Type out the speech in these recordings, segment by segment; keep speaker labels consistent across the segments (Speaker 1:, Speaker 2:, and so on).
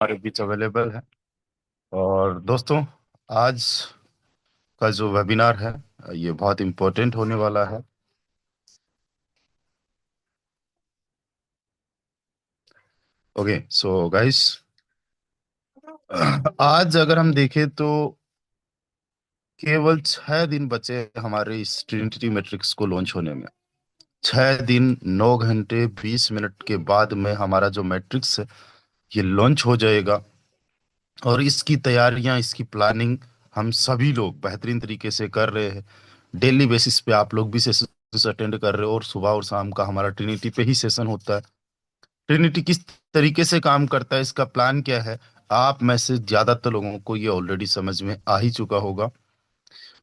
Speaker 1: हमारे बीच अवेलेबल है। और दोस्तों, आज का जो वेबिनार है ये बहुत इम्पोर्टेंट होने वाला है। ओके सो गाइस, आज अगर हम देखें तो केवल 6 दिन बचे हमारे इस ट्रिनिटी मैट्रिक्स को लॉन्च होने में। 6 दिन 9 घंटे 20 मिनट के बाद में हमारा जो मैट्रिक्स है ये लॉन्च हो जाएगा। और इसकी तैयारियां, इसकी प्लानिंग हम सभी लोग बेहतरीन तरीके से कर रहे हैं। डेली बेसिस पे आप लोग भी सेशन अटेंड कर रहे हो, और सुबह और शाम का हमारा ट्रिनिटी पे ही सेशन होता है। ट्रिनिटी किस तरीके से काम करता है, इसका प्लान क्या है, आप में से ज्यादातर लोगों को ये ऑलरेडी समझ में आ ही चुका होगा।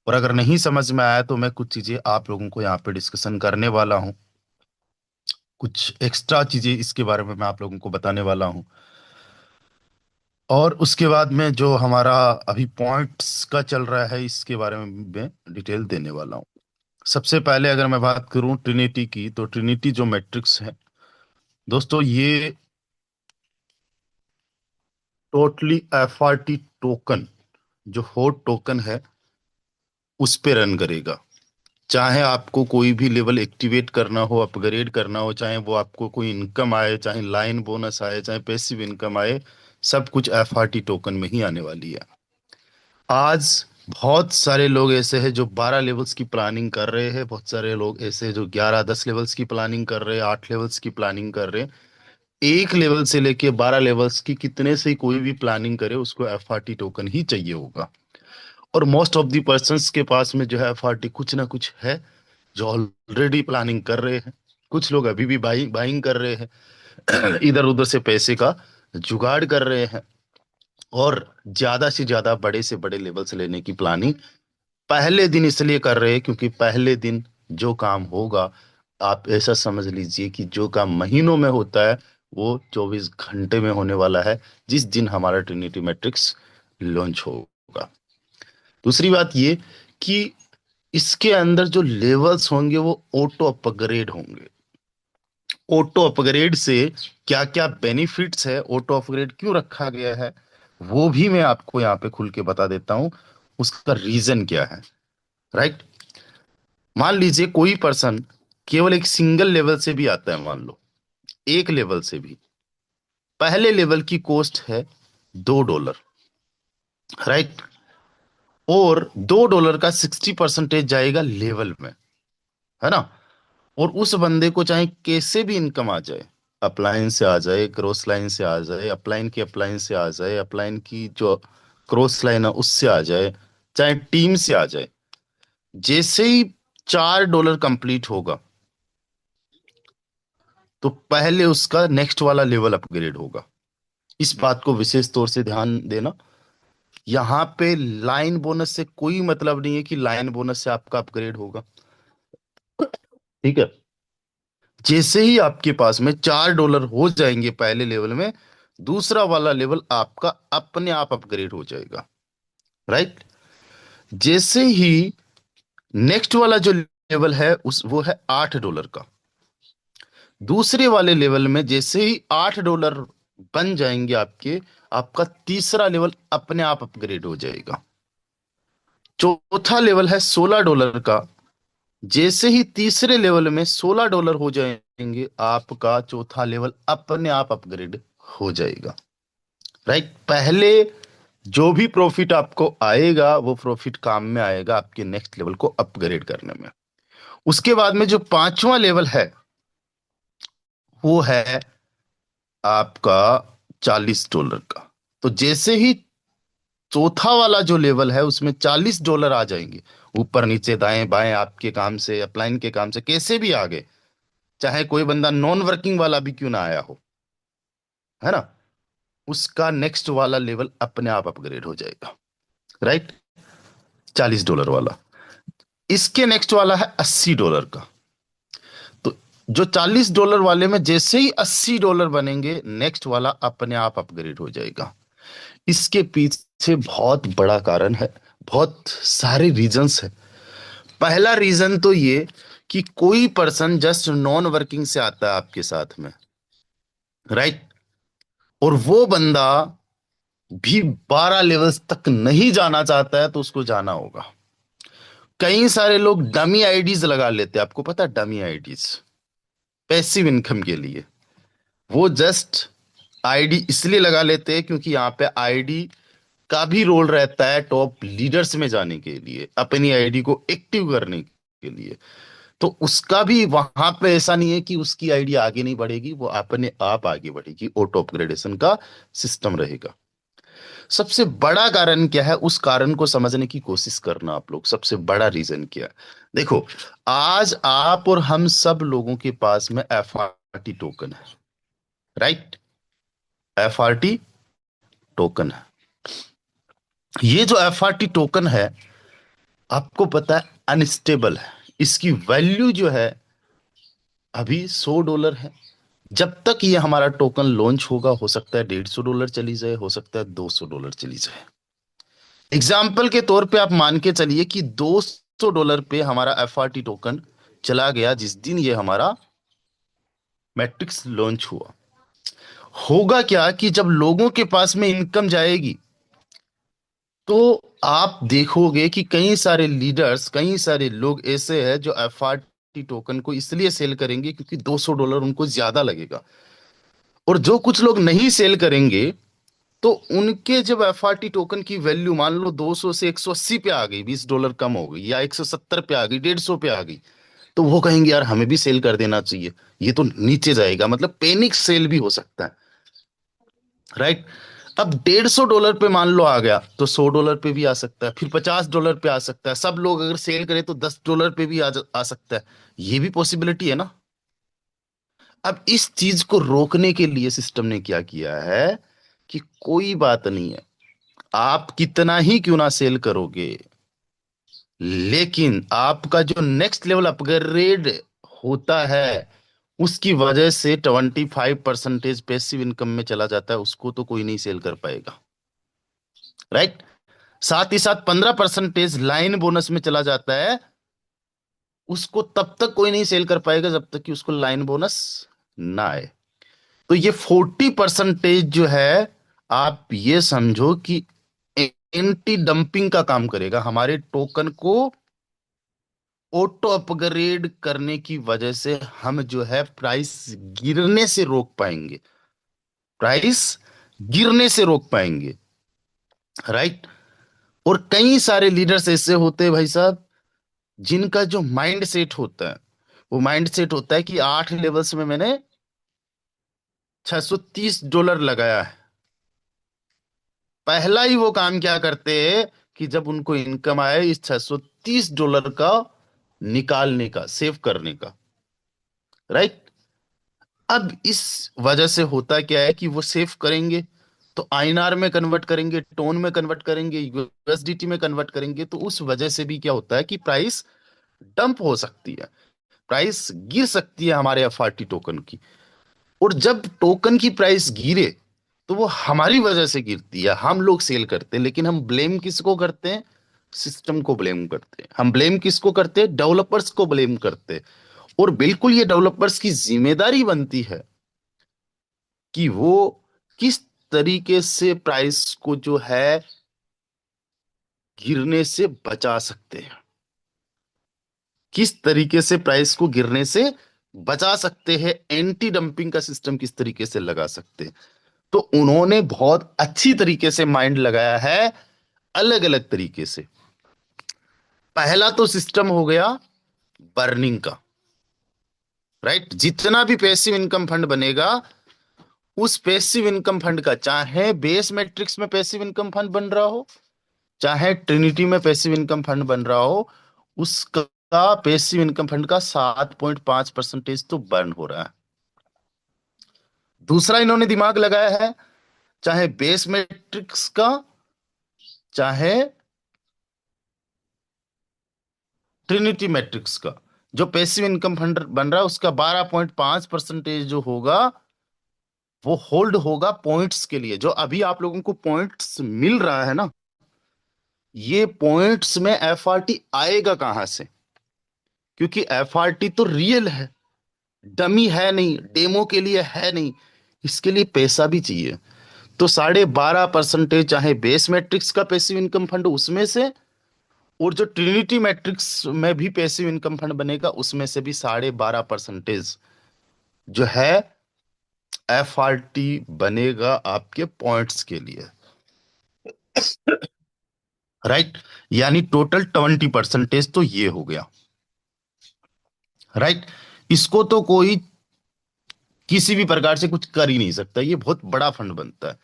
Speaker 1: और अगर नहीं समझ में आया तो मैं कुछ चीजें आप लोगों को यहाँ पे डिस्कशन करने वाला हूँ। कुछ एक्स्ट्रा चीजें इसके बारे में मैं आप लोगों को बताने वाला हूँ। और उसके बाद में जो हमारा अभी पॉइंट्स का चल रहा है इसके बारे में मैं डिटेल देने वाला हूँ। सबसे पहले अगर मैं बात करूं ट्रिनिटी की, तो ट्रिनिटी जो मैट्रिक्स है दोस्तों, ये टोटली एफआरटी टोकन, जो होट टोकन है उस पे रन करेगा। चाहे आपको कोई भी लेवल एक्टिवेट करना हो, अपग्रेड करना हो, चाहे वो आपको कोई इनकम आए, चाहे लाइन बोनस आए, चाहे पैसिव इनकम आए, सब कुछ एफआरटी टोकन में ही आने वाली है। आज बहुत सारे लोग ऐसे हैं जो 12 लेवल्स की प्लानिंग कर रहे हैं, बहुत सारे लोग ऐसे हैं जो 11 10 लेवल्स की प्लानिंग कर रहे हैं, 8 लेवल्स की प्लानिंग कर रहे हैं। एक लेवल से लेके 12 लेवल्स की कितने से कोई भी प्लानिंग करे उसको एफआरटी टोकन ही चाहिए होगा। और मोस्ट ऑफ द पर्सन्स के पास में जो है एफआरटी कुछ ना कुछ है, जो ऑलरेडी प्लानिंग कर रहे हैं। कुछ लोग अभी भी बाइंग बाइंग कर रहे हैं, इधर उधर से पैसे का जुगाड़ कर रहे हैं। और ज्यादा से ज्यादा बड़े से बड़े लेवल से लेने की प्लानिंग पहले दिन इसलिए कर रहे हैं क्योंकि पहले दिन जो काम होगा, आप ऐसा समझ लीजिए कि जो काम महीनों में होता है वो 24 घंटे में होने वाला है, जिस दिन हमारा ट्रिनिटी मैट्रिक्स लॉन्च होगा। दूसरी बात ये कि इसके अंदर जो लेवल्स होंगे वो ऑटो अपग्रेड होंगे। ऑटो अपग्रेड से क्या क्या बेनिफिट्स है, ऑटो अपग्रेड क्यों रखा गया है, वो भी मैं आपको यहाँ पे खुल के बता देता हूँ। उसका रीजन क्या है, राइट। मान लीजिए कोई पर्सन केवल एक सिंगल लेवल से भी आता है, मान लो एक लेवल से भी, पहले लेवल की कॉस्ट है $2, राइट। और $2 का 60% जाएगा लेवल में, है ना। और उस बंदे को चाहे कैसे भी इनकम आ जाए, अपलाइन से आ जाए, क्रॉस लाइन से आ जाए, अपलाइन की अपलाइन से आ जाए, अपलाइन की जो क्रॉस लाइन है उससे आ जाए, चाहे टीम से आ जाए, जैसे ही $4 कंप्लीट होगा तो पहले उसका नेक्स्ट वाला लेवल अपग्रेड होगा। इस बात को विशेष तौर से ध्यान देना। यहाँ पे लाइन बोनस से कोई मतलब नहीं है कि लाइन बोनस से आपका अपग्रेड होगा, ठीक है। जैसे ही आपके पास में $4 हो जाएंगे पहले लेवल में, दूसरा वाला लेवल आपका अपने आप अपग्रेड हो जाएगा, राइट। जैसे ही नेक्स्ट वाला जो लेवल है उस वो है $8 का। दूसरे वाले लेवल में जैसे ही $8 बन जाएंगे आपके, आपका तीसरा लेवल अपने आप अपग्रेड हो जाएगा। चौथा लेवल है $16 का। जैसे ही तीसरे लेवल में $16 हो जाएंगे, आपका चौथा लेवल अपने आप अपग्रेड हो जाएगा, राइट। पहले जो भी प्रॉफिट आपको आएगा वो प्रॉफिट काम में आएगा आपके नेक्स्ट लेवल को अपग्रेड करने में। उसके बाद में जो पांचवा लेवल है वो है आपका $40 का। तो जैसे ही चौथा वाला जो लेवल है उसमें $40 आ जाएंगे, ऊपर नीचे दाएं बाएं आपके काम से, अपलाइन के काम से कैसे भी आ गए, चाहे कोई बंदा नॉन वर्किंग वाला भी क्यों ना आया हो, है ना, उसका नेक्स्ट वाला लेवल अपने आप अपग्रेड हो जाएगा, राइट। $40 वाला। इसके नेक्स्ट वाला है $80 का। तो जो $40 वाले में जैसे ही $80 बनेंगे, नेक्स्ट वाला अपने आप अपग्रेड हो जाएगा। इसके पीछे बहुत बड़ा कारण है, बहुत सारे रीजंस है। पहला रीजन तो ये कि कोई पर्सन जस्ट नॉन वर्किंग से आता है आपके साथ में, राइट। और वो बंदा भी 12 लेवल्स तक नहीं जाना चाहता है तो उसको जाना होगा। कई सारे लोग डमी आईडीज लगा लेते हैं, आपको पता है डमी आईडीज, पैसिव इनकम के लिए। वो जस्ट आईडी इसलिए लगा लेते हैं क्योंकि यहाँ पे आईडी का भी रोल रहता है टॉप लीडर्स में जाने के लिए, अपनी आईडी को एक्टिव करने के लिए। तो उसका भी वहां पे ऐसा नहीं है कि उसकी आईडी आगे नहीं बढ़ेगी, वो अपने आप आगे बढ़ेगी, ऑटो अपग्रेडेशन का सिस्टम रहेगा। सबसे बड़ा कारण क्या है, उस कारण को समझने की कोशिश करना आप लोग। सबसे बड़ा रीजन क्या है, देखो, आज आप और हम सब लोगों के पास में एफआरटी टोकन है, राइट? एफआरटी टोकन है। ये जो एफआरटी टोकन है, आपको पता है अनस्टेबल है। इसकी वैल्यू जो है अभी $100 है। जब तक ये हमारा टोकन लॉन्च होगा, हो सकता है $150 चली जाए, हो सकता है $200 चली जाए। एग्जाम्पल के तौर पे आप मान के चलिए कि $200 पे हमारा एफआरटी टोकन चला गया जिस दिन ये हमारा मैट्रिक्स लॉन्च हुआ। होगा क्या कि जब लोगों के पास में इनकम जाएगी, तो आप देखोगे कि कई सारे लीडर्स, कई सारे लोग ऐसे हैं जो एफआरटी टोकन को इसलिए सेल करेंगे क्योंकि $200 उनको ज्यादा लगेगा। और जो कुछ लोग नहीं सेल करेंगे, तो उनके जब एफआरटी टोकन की वैल्यू मान लो 200 से 180 पे आ गई, $20 कम हो गई, या 170 पे आ गई, 150 पे आ गई, तो वो कहेंगे यार हमें भी सेल कर देना चाहिए, ये तो नीचे जाएगा, मतलब पैनिक सेल भी हो सकता है, राइट? अब $150 पे मान लो आ गया, तो $100 पे भी आ सकता है, फिर $50 पे आ सकता है। सब लोग अगर सेल करें तो $10 पे भी आ सकता है। ये भी पॉसिबिलिटी है ना। अब इस चीज को रोकने के लिए सिस्टम ने क्या किया है कि कोई बात नहीं है, आप कितना ही क्यों ना सेल करोगे, लेकिन आपका जो नेक्स्ट लेवल अपग्रेड होता है, उसकी वजह से 25% पैसिव इनकम में चला जाता है, उसको तो कोई नहीं सेल कर पाएगा, राइट? साथ ही साथ 15% लाइन बोनस में चला जाता है, उसको तब तक कोई नहीं सेल कर पाएगा जब तक कि उसको लाइन बोनस ना आए। तो ये 40% जो है, आप ये समझो कि एंटी डंपिंग का काम करेगा, हमारे टोकन को ऑटो अपग्रेड करने की वजह से हम जो है प्राइस गिरने से रोक पाएंगे, प्राइस गिरने से रोक पाएंगे, राइट? और कई सारे लीडर्स ऐसे होते हैं भाई साहब, जिनका जो माइंड सेट होता है, वो माइंड सेट होता है कि 8 लेवल्स में मैंने $630 लगाया है। पहला ही वो काम क्या करते हैं कि जब उनको इनकम आए इस $630 का निकालने का, सेव करने का, राइट? अब इस वजह से होता क्या है कि वो सेव करेंगे तो आईएनआर में कन्वर्ट करेंगे, टोन में कन्वर्ट करेंगे, यूएसडीटी में कन्वर्ट करेंगे, तो उस वजह से भी क्या होता है कि प्राइस डंप हो सकती है, प्राइस गिर सकती है हमारे एफआरटी टोकन की। और जब टोकन की प्राइस गिरे, तो वो हमारी वजह से गिरती है, हम लोग सेल करते हैं, लेकिन हम ब्लेम किसको करते हैं? सिस्टम को ब्लेम करते हैं। हम ब्लेम किसको करते हैं? डेवलपर्स को ब्लेम करते हैं। और बिल्कुल ये डेवलपर्स की जिम्मेदारी बनती है कि वो किस तरीके से प्राइस को जो है गिरने से बचा सकते हैं, किस तरीके से प्राइस को गिरने से बचा सकते हैं, एंटी डंपिंग का सिस्टम किस तरीके से लगा सकते हैं। तो उन्होंने बहुत अच्छी तरीके से माइंड लगाया है, अलग अलग तरीके से। पहला तो सिस्टम हो गया बर्निंग का, राइट? जितना भी पैसिव इनकम फंड बनेगा, उस पैसिव इनकम फंड का, चाहे बेस मैट्रिक्स में पैसिव इनकम फंड बन रहा हो, चाहे ट्रिनिटी में पैसिव इनकम फंड बन रहा हो, उसका पैसिव इनकम फंड का 7.5% तो बर्न हो रहा है। दूसरा इन्होंने दिमाग लगाया है, चाहे बेस मैट्रिक्स का, चाहे ट्रिनिटी मैट्रिक्स का, जो पैसिव इनकम फंड बन रहा है उसका 12.5% जो होगा, वो होल्ड होगा पॉइंट्स के लिए। जो अभी आप लोगों को पॉइंट्स मिल रहा है ना, ये पॉइंट्स में एफआरटी आएगा कहां से? क्योंकि एफआरटी तो रियल है, डमी है नहीं, डेमो के लिए है नहीं, इसके लिए पैसा भी चाहिए। तो 12.5% चाहे बेस मैट्रिक्स का पैसिव इनकम फंड उसमें से, और जो ट्रिनिटी मैट्रिक्स में भी पैसिव इनकम फंड बनेगा उसमें से भी 12.5% जो है FRT बनेगा आपके पॉइंट्स के लिए। राइट, यानी टोटल 20% तो ये हो गया। राइट, इसको तो कोई किसी भी प्रकार से कुछ कर ही नहीं सकता, ये बहुत बड़ा फंड बनता है।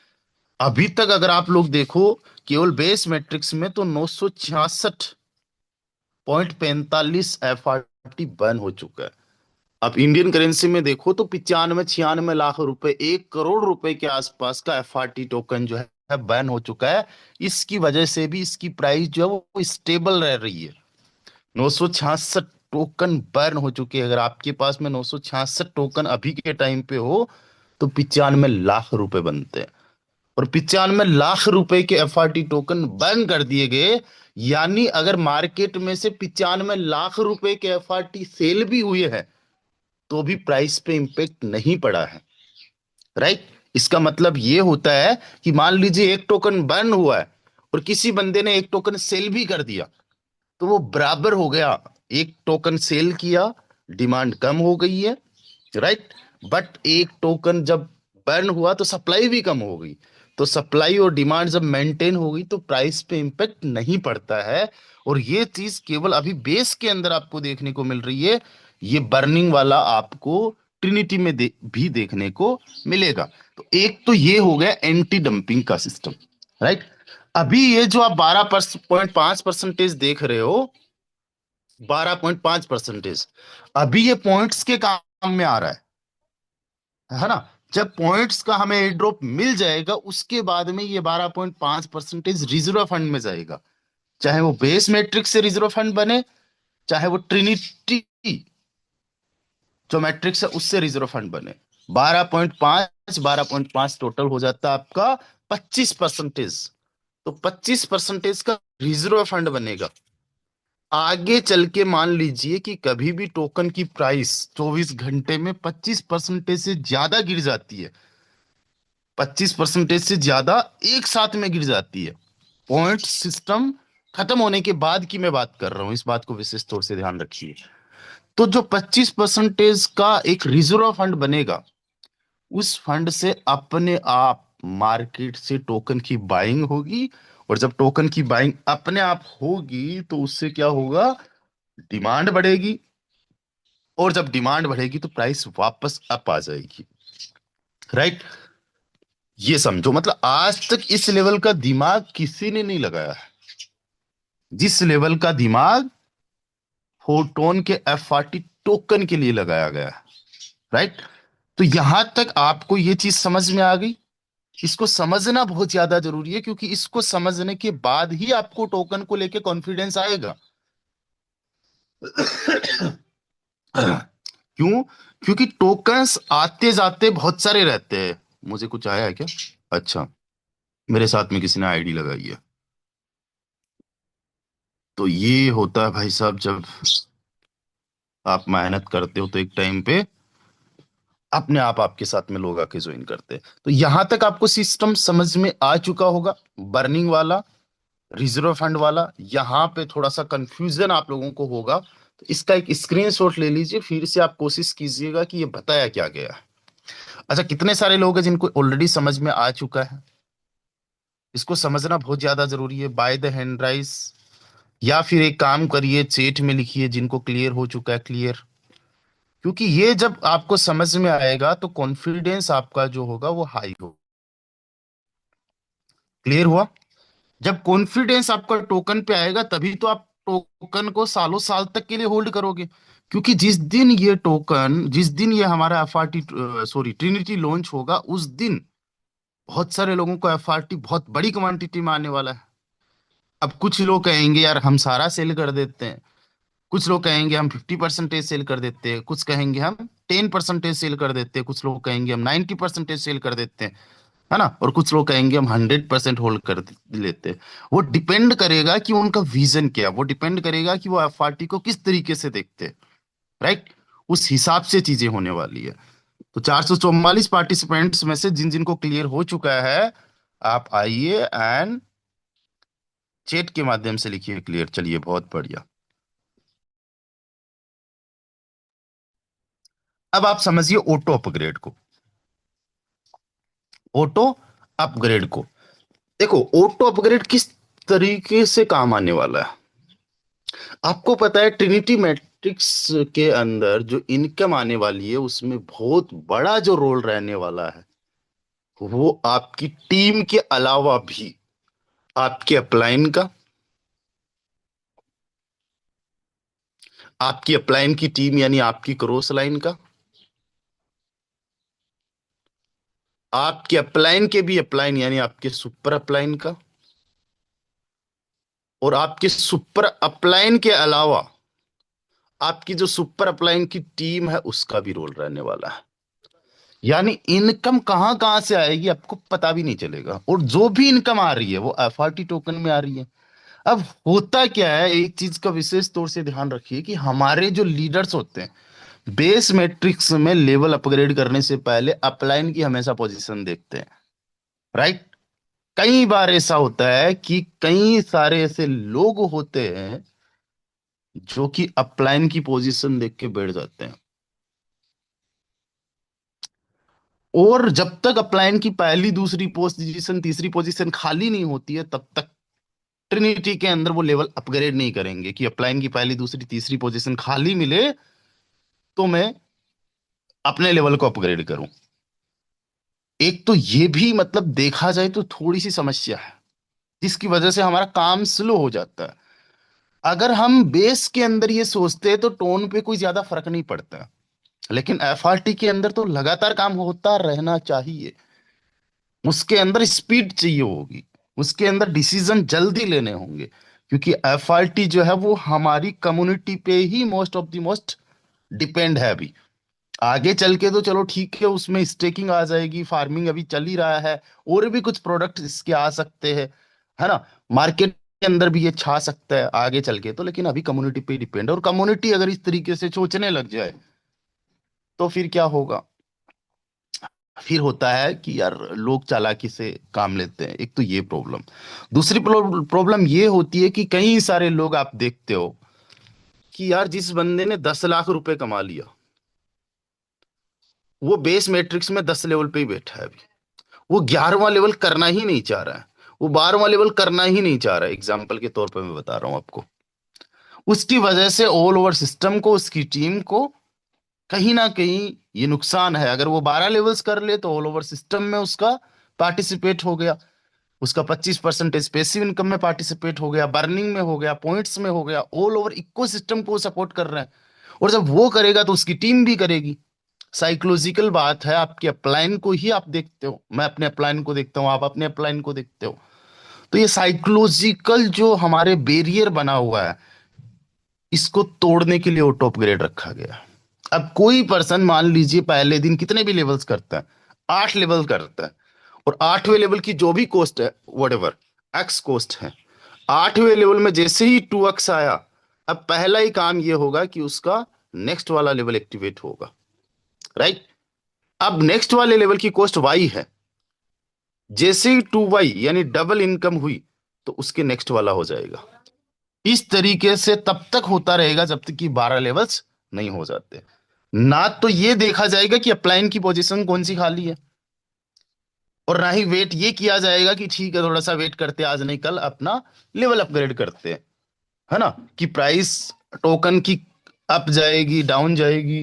Speaker 1: अभी तक अगर आप लोग देखो, केवल बेस मैट्रिक्स में तो 966.45 FRT बर्न हो चुका है। अब इंडियन करेंसी में देखो तो 95-96 लाख रुपए, 1 करोड़ रुपए के आसपास का FRT टोकन जो है बैन हो चुका है। इसकी वजह से भी इसकी प्राइस जो है वो स्टेबल रह रही है। 966 टोकन बर्न हो चुके हैं। अगर आपके पास में 966 टोकन अभी के टाइम पे हो तो 95 लाख रुपए बनते हैं। और 95 लाख रुपए के FRT टोकन बर्न कर दिए गए, यानी अगर मार्केट में से 95 लाख रुपए के FRT सेल भी हुए हैं तो भी प्राइस पे इंपेक्ट नहीं पड़ा है। राइट, इसका मतलब ये होता है कि मान लीजिए एक टोकन बर्न हुआ है और किसी बंदे ने एक टोकन सेल भी कर दिया, तो वो बराबर हो गया। एक टोकन सेल किया, डिमांड कम हो गई है। राइट, बट एक टोकन जब बर्न हुआ तो सप्लाई भी कम हो गई। तो सप्लाई और डिमांड जब मेंटेन हो गई तो प्राइस पे इंपेक्ट नहीं पड़ता है। और ये चीज केवल अभी बेस के अंदर आपको देखने को मिल रही है। ये बर्निंग वाला आपको ट्रिनिटी में भी देखने को मिलेगा। तो एक तो ये हो गया एंटी डंपिंग का सिस्टम। राइट, अभी ये जो आप 12.5% देख रहे हो, 12.5%, अभी ये पॉइंट्स के काम में आ रहा है ना। जब पॉइंट्स का हमें एयर ड्रॉप मिल जाएगा उसके बाद में ये 12.5% रिजर्व फंड में जाएगा। चाहे वो बेस मैट्रिक्स से रिजर्व फंड बने, चाहे वो ट्रिनिटी जो मैट्रिक्स है उससे रिजर्व फंड बने। 12.5 टोटल हो जाता है आपका 25%। तो 25% का रिजर्व फंड बनेगा। आगे चल के मान लीजिए कि कभी भी टोकन की प्राइस 24 घंटे में 25% से ज्यादा गिर जाती है, 25% से ज्यादा एक साथ में गिर जाती है, पॉइंट सिस्टम खत्म होने के बाद की मैं बात कर रहा हूं, इस बात को विशेष तौर से ध्यान रखिए। तो जो 25% का एक रिजर्व फंड बनेगा, उस फंड से अपने आप मार्केट से टोकन की बाइंग होगी। और जब टोकन की बाइंग अपने आप होगी तो उससे क्या होगा, डिमांड बढ़ेगी। और जब डिमांड बढ़ेगी तो प्राइस वापस अप आ जाएगी। राइट, ये समझो, मतलब आज तक इस लेवल का दिमाग किसी ने नहीं लगाया है, जिस लेवल का दिमाग फोटोन के FRT टोकन के लिए लगाया गया है। राइट, तो यहां तक आपको ये चीज समझ में आ गई। इसको समझना बहुत ज्यादा जरूरी है, क्योंकि इसको समझने के बाद ही आपको टोकन को लेके कॉन्फिडेंस आएगा। क्यों? क्योंकि टोकन्स आते जाते बहुत सारे रहते हैं। मुझे कुछ आया है क्या? अच्छा, मेरे साथ में किसी ने आईडी लगाई है। तो ये होता है भाई साहब, जब आप मेहनत करते हो तो एक टाइम पे अपने आप आपके साथ में लोग आके ज्वाइन करते हैं। तो यहां तक आपको सिस्टम समझ में आ चुका होगा, बर्निंग वाला, रिजर्व फंड वाला। यहां पे थोड़ा सा कंफ्यूजन आप लोगों को होगा, तो इसका एक स्क्रीनशॉट ले लीजिए, फिर से आप कोशिश कीजिएगा कि ये बताया क्या गया है। अच्छा, कितने सारे लोग हैं जिनको ऑलरेडी समझ में आ चुका है? इसको समझना बहुत ज्यादा जरूरी है। बाय द हैंड राइज, या फिर एक काम करिए, चेट में लिखिए जिनको क्लियर हो चुका है, क्लियर। क्योंकि ये जब आपको समझ में आएगा तो कॉन्फिडेंस आपका जो होगा वो हाई होगा। क्लियर हुआ? जब कॉन्फिडेंस आपका टोकन पे आएगा तभी तो आप टोकन को सालों साल तक के लिए होल्ड करोगे। क्योंकि जिस दिन ये हमारा FRT, सॉरी, ट्रिनिटी लॉन्च होगा, उस दिन बहुत सारे लोगों को FRT बहुत बड़ी क्वांटिटी में आने वाला है। अब कुछ लोग कहेंगे यार हम सारा सेल कर देते हैं, कुछ लोग कहेंगे हम 50% सेल कर देते हैं, कुछ कहेंगे हम 10% सेल कर देते हैं, कुछ लोग कहेंगे हम 90% सेल कर देते हैं, है ना, और कुछ लोग कहेंगे हम 100% होल्ड कर लेते हैं। वो डिपेंड करेगा कि उनका विजन क्या है, वो डिपेंड करेगा कि वो FRT को किस तरीके से देखते हैं। राइट, उस हिसाब से चीजें होने वाली है। तो 444 पार्टिसिपेंट्स में से जिन जिन को क्लियर हो चुका है, आप आइए एंड चैट के माध्यम से लिखिए क्लियर। चलिए, बहुत बढ़िया। अब आप समझिए ऑटो अपग्रेड को। ऑटो अपग्रेड को देखो, ऑटो अपग्रेड किस तरीके से काम आने वाला है। आपको पता है ट्रिनिटी मैट्रिक्स के अंदर जो इनकम आने वाली है, उसमें बहुत बड़ा जो रोल रहने वाला है, वो आपकी टीम के अलावा भी आपके अपलाइन का, आपकी अपलाइन की टीम यानी आपकी क्रॉस लाइन का, आपके अपलाइन के भी अपलाइन यानी आपके सुपर अपलाइन का, और आपके सुपर अपलाइन के अलावा आपकी जो सुपर अपलाइन की टीम है, उसका भी रोल रहने वाला है। यानी इनकम कहां कहां से आएगी आपको पता भी नहीं चलेगा, और जो भी इनकम आ रही है वो एफआरटी टोकन में आ रही है। अब होता क्या है, एक चीज का विशेष तौर से ध्यान रखिए कि हमारे जो लीडर्स होते हैं, बेस मैट्रिक्स में लेवल अपग्रेड करने से पहले अपलाइन की हमेशा पोजीशन देखते हैं। राइट। कई बार ऐसा होता है कि कई सारे ऐसे लोग होते हैं जो कि अपलाइन की पोजीशन देख के बैठ जाते हैं, और जब तक अपलाइन की पहली दूसरी पोजीशन तीसरी पोजीशन खाली नहीं होती है, तब तक ट्रिनिटी के अंदर वो लेवल अपग्रेड नहीं करेंगे कि अपलाइन की पहली दूसरी तीसरी पोजीशन खाली मिले तो मैं अपने लेवल को अपग्रेड करूं। एक तो ये भी मतलब देखा जाए तो थोड़ी सी समस्या है, जिसकी वजह से हमारा काम स्लो हो जाता है। अगर हम बेस के अंदर ये सोचते हैं तो टोन पे कोई ज्यादा फर्क नहीं पड़ता, लेकिन एफआरटी के अंदर तो लगातार काम होता रहना चाहिए। उसके अंदर स्पीड चाहिए होगी, उसके अंदर डिसीजन जल्दी लेने होंगे, क्योंकि एफआरटी जो है वो हमारी कम्युनिटी पे ही most of the most depend है अभी। आगे चल के तो चलो ठीक है, उसमें स्टेकिंग आ जाएगी, फार्मिंग अभी चल ही रहा है, और भी कुछ प्रोडक्ट इसके आ सकते हैं, है ना। मार्केट के अंदर भी ये छा सकता है आगे चल के तो, लेकिन अभी कम्युनिटी पे डिपेंड है, और कम्युनिटी अगर इस तरीके से सोचने लग जाए तो फिर क्या होगा। फिर होता है कि यार लोग चालाकी से काम लेते हैं, एक तो ये प्रॉब्लम। दूसरी प्रॉब्लम ये होती है कि कई सारे लोग आप देखते हो कि यार जिस बंदे ने 10 लाख रुपए कमा लिया, वो बेस मैट्रिक्स में 10 लेवल पे ही बैठा है अभी। वो 11वां लेवल करना ही नहीं चाह रहा है, वो 12वां लेवल करना ही नहीं चाह रहा है। एग्जाम्पल के तौर पर मैं बता रहा हूं आपको। उसकी वजह से ऑल ओवर सिस्टम को, उसकी टीम को कहीं ना कहीं ये नुकसान है। अगर वो 12 लेवल्स कर ले तो ऑल ओवर सिस्टम में उसका पार्टिसिपेट हो गया, उसका 25% पैसिव इनकम में पार्टिसिपेट हो गया, बर्निंग में हो गया, पॉइंट्स में हो गया, ऑल ओवर इकोसिस्टम को सपोर्ट कर रहे हैं। और जब वो करेगा तो उसकी टीम भी करेगी। साइकोलॉजिकल बात है, आपके अपलाइन को ही आप देखते हो, मैं अपने अपलाइन को देखता हूं, आप अपने अपलाइन को देखते हो। तो ये साइकोलॉजिकल जो हमारे बैरियर बना हुआ है, इसको तोड़ने के लिए ऑटो अपग्रेड रखा गया। अब कोई पर्सन मान लीजिए पहले दिन कितने भी लेवल्स करता है, 8 लेवल करता है, और 8वें लेवल की जो भी कोस्ट है, वट एवर एक्स कोस्ट है, 8वें लेवल में जैसे ही 2x आया, अब पहला ही काम ये होगा कि उसका नेक्स्ट वाला लेवल एक्टिवेट होगा। राइट। अब नेक्स्ट वाले लेवल की कॉस्ट वाई है, जैसे ही 2y यानी डबल इनकम हुई, तो उसके नेक्स्ट वाला हो जाएगा। इस तरीके से तब तक होता रहेगा जब तक कि 12 लेवल्स नहीं हो जाते। ना तो ये देखा जाएगा कि अपलाइन की पोजीशन कौन सी खाली है, और ना ही वेट ये किया जाएगा कि ठीक है थोड़ा सा वेट करते, आज नहीं कल अपना लेवल अपग्रेड करते हैं, है ना, कि प्राइस टोकन की अप जाएगी डाउन जाएगी,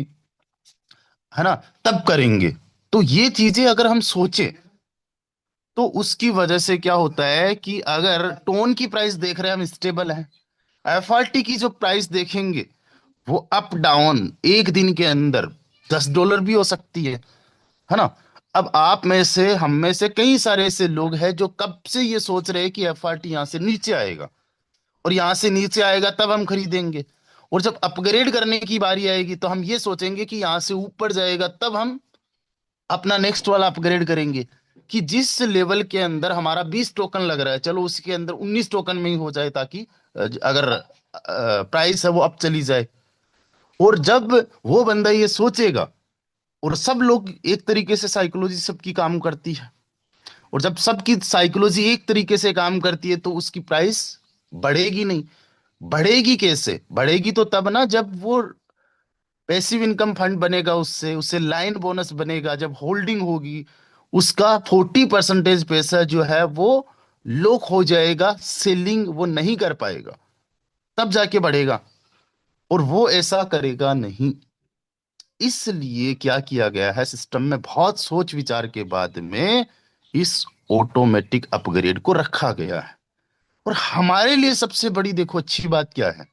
Speaker 1: है ना, तब करेंगे। तो ये चीजें अगर हम सोचे तो उसकी वजह से क्या होता है कि अगर टोन की प्राइस देख रहे हैं हम स्टेबल है, एफआरटी की जो प्राइस देखेंगे वो अप डाउन एक दिन के अंदर $10 भी हो सकती है ना। अब आप में से हम में से कई सारे ऐसे लोग हैं जो कब से ये सोच रहे हैं कि एफआरटी यहां से नीचे आएगा, और यहां से नीचे आएगा तब हम खरीदेंगे, और जब अपग्रेड करने की बारी आएगी तो हम ये सोचेंगे कि यहां से ऊपर जाएगा तब हम अपना नेक्स्ट वाला अपग्रेड करेंगे। कि जिस लेवल के अंदर हमारा 20 टोकन लग रहा है, चलो उसके अंदर 19 टोकन में ही हो जाए, ताकि अगर प्राइस है वो अप चली जाए। और जब वो बंदा ये सोचेगा और सब लोग एक तरीके से साइकोलॉजी सबकी काम करती है। और जब सबकी साइकोलॉजी एक तरीके से काम करती है तो उसकी प्राइस बढ़ेगी नहीं। बढ़ेगी कैसे? बढ़ेगी तो तब ना जब वो पैसिव इनकम फंड बनेगा, उससे उससे लाइन बोनस बनेगा, जब होल्डिंग होगी, उसका 40% पैसा जो है वो लॉक हो जाएगा, सेलिंग वो नहीं कर पाएगा, तब जाके बढ़ेगा। और वो ऐसा करेगा नहीं। इसलिए क्या किया गया है सिस्टम में, बहुत सोच विचार के बाद में इस ऑटोमेटिक अपग्रेड को रखा गया है। और हमारे लिए सबसे बड़ी देखो अच्छी बात क्या है।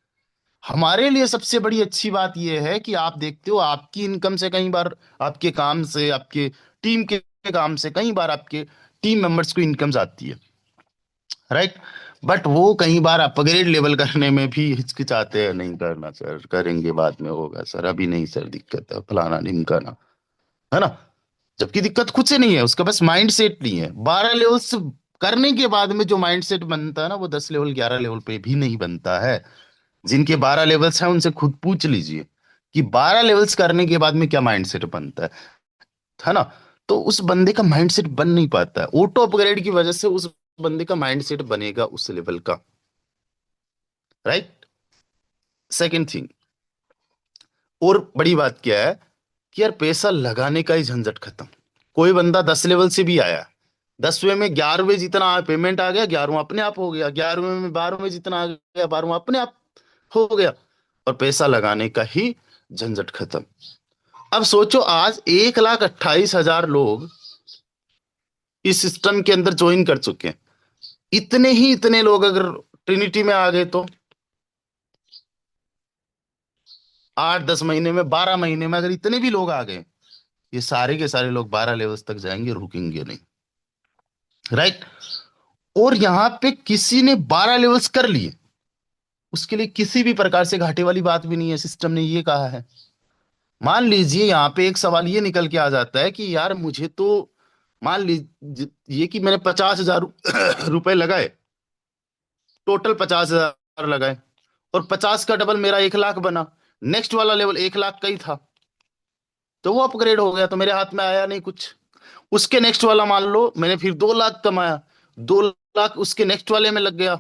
Speaker 1: हमारे लिए सबसे बड़ी अच्छी बात यह है कि आप देखते हो आपकी इनकम से कई बार, आपके काम से, आपके टीम के काम से कई बार आपके टीम मेंबर्स को इनकम्स आती है, राइट? बट वो कई बार अपग्रेड लेवल करने में भी हिचकिचाते हैं, नहीं करना सर, करेंगे बाद में होगा सर, अभी नहीं सर, दिक्कत है फलाना ढिमकाना, है ना? जबकि दिक्कत कुछ से नहीं है, उसका बस माइंड सेट नहीं है। 12 लेवल्स करने के बाद में जो माइंड सेट बनता है ना, वो 10 लेवल 11 लेवल पे भी नहीं बनता है। जिनके 12 लेवल्स हैं उनसे खुद पूछ लीजिए कि 12 लेवल्स करने के बाद में क्या माइंडसेट बनता है ना? तो उस बंदे का माइंडसेट बन नहीं पाता है। ऑटो अपग्रेड की वजह से उस बंदे का माइंडसेट बनेगा उस लेवल का, राइट? सेकंड थिंग, और बड़ी बात क्या है कि यार पैसा लगाने का ही झंझट खत्म। कोई बंदा 10 लेवल से भी आया, 10वें में 11वें जितना पेमेंट आ गया, 11वां अपने आप हो गया, 11वें में 12वें जितना आ गया, 12वां अपने आप हो गया, और पैसा लगाने का ही झंझट खत्म। अब सोचो आज 1,28,000 लोग इस सिस्टम के अंदर ज्वाइन कर चुके हैं। इतने ही इतने लोग अगर ट्रिनिटी में आ गए तो 8-10 महीने में, 12 महीने में अगर इतने भी लोग आ गए, ये सारे के सारे लोग 12 लेवल्स तक जाएंगे, रुकेंगे नहीं, राइट? और यहां पे किसी ने 12 लेवल्स कर लिए, उसके लिए किसी भी प्रकार से घाटे वाली बात भी नहीं है, सिस्टम ने ये कहा है। मान लीजिए यहां पे एक सवाल ये निकल के आ जाता है कि यार मुझे तो, मान लीजिए ये कि मैंने 50,000 रुपए लगाए, टोटल 50,000 लगाए, और 50 का डबल मेरा 1 लाख बना। नेक्स्ट वाला लेवल 1 लाख का ही था, तो वो अपग्रेड हो गया, तो मेरे हाथ में आया नहीं कुछ। उसके नेक्स्ट वाला मान लो मैंने फिर 2 लाख कमाया, 2 लाख उसके नेक्स्ट वाले में लग गया,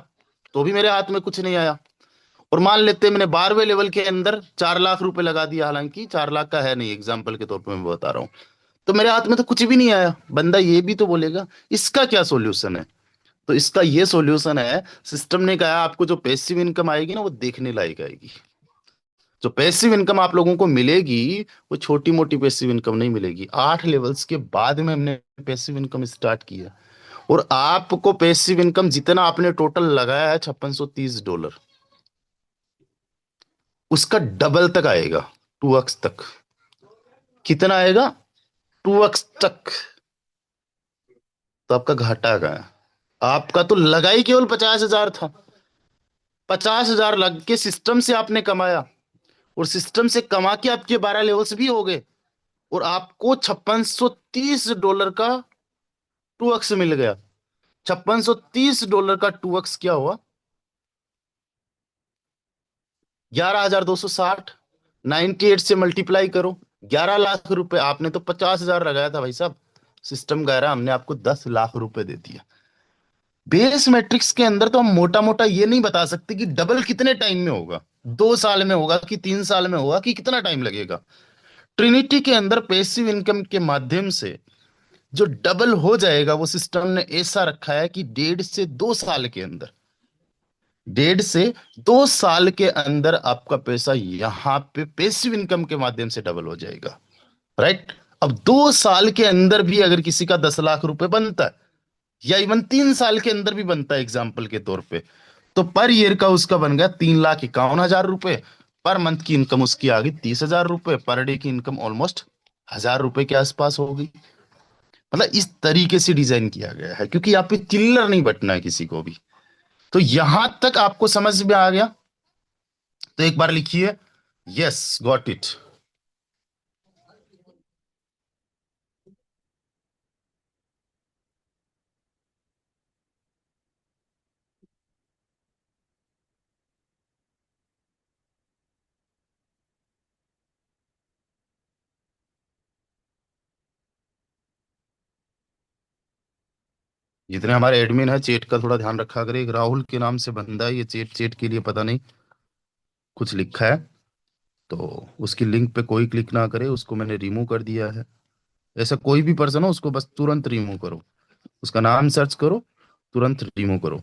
Speaker 1: तो भी मेरे हाथ में कुछ नहीं आया। और मान लेते हैं मैंने 12वें लेवल के अंदर 4 लाख रुपए लगा दिया, हालांकि 4 लाख का है नहीं, एग्जाम्पल के तौर पर मैं बता रहा हूँ, तो मेरे हाथ में तो कुछ भी नहीं आया। बंदा ये भी तो बोलेगा इसका क्या सॉल्यूशन है? तो इसका ये सॉल्यूशन है, सिस्टम ने कहा आपको जो पैसिव इनकम आएगी ना वो देखने लायक आएगी। जो पैसिव इनकम आप लोगों को मिलेगी वो छोटी मोटी पैसिव इनकम नहीं मिलेगी। 8 लेवल्स के बाद में हमने पैसिव इनकम स्टार्ट किया, और आपको पैसिव इनकम जितना आपने टोटल लगाया है $5630, उसका डबल तक आएगा, 2x तक। कितना आएगा? 2x तक। तो आपका घाटा कहाँ है? आपका तो लगा ही केवल 50,000 था। 50,000 लग के सिस्टम से आपने कमाया, और सिस्टम से कमा के आपके 12 लेवल्स भी हो गए, और आपको $5630 का 2x मिल गया। $5630 का 2x क्या हुआ? 11,260। 98 से मल्टीप्लाई करो, 11 लाख रुपए। आपने तो 50,000 लगाया था भाई साहब, सिस्टम कह रहा है हमने आपको 10 लाख रुपए दे दिया। बेस मैट्रिक्स के अंदर तो हम मोटा मोटा ये नहीं बता सकते कि डबल कितने टाइम में होगा, 2 साल में होगा कि 3 साल में होगा कि कितना टाइम लगेगा। ट्रिनिटी के अंदर पैसिव इनकम के माध्यम से जो डबल हो जाएगा, वो सिस्टम ने ऐसा रखा है कि 1.5 से 2 साल के अंदर, 1.5 से 2 साल के अंदर आपका पैसा यहां पे पैसिव इनकम के माध्यम से डबल हो जाएगा, राइट? अब 2 साल के अंदर भी अगर किसी का 10 लाख रुपए बनता है, या इवन 3 साल के अंदर भी बनता है एग्जाम्पल के तौर पे, तो पर ईयर का उसका बन गया 3,51,000 रुपए। पर मंथ की इनकम उसकी आ गई 30,000 रुपए, पर डे की इनकम ऑलमोस्ट 1,000 रुपए के आसपास हो गई। मतलब इस तरीके से डिजाइन किया गया है, क्योंकि यहाँ पे चिल्लर नहीं बटना है किसी को भी। तो यहां तक आपको समझ में आ गया? तो एक बार लिखिए, यस, गॉट इट। जितने हमारे एडमिन है चेट का थोड़ा ध्यान रखा करें। एक राहुल के नाम से बंदा है, ये चेट चेट के लिए पता नहीं कुछ लिखा है, तो उसकी लिंक पे कोई क्लिक ना करे, उसको मैंने रिमूव कर दिया है। ऐसा कोई भी पर्सन हो उसको बस तुरंत रिमूव करो, उसका नाम सर्च करो, तुरंत रिमूव करो।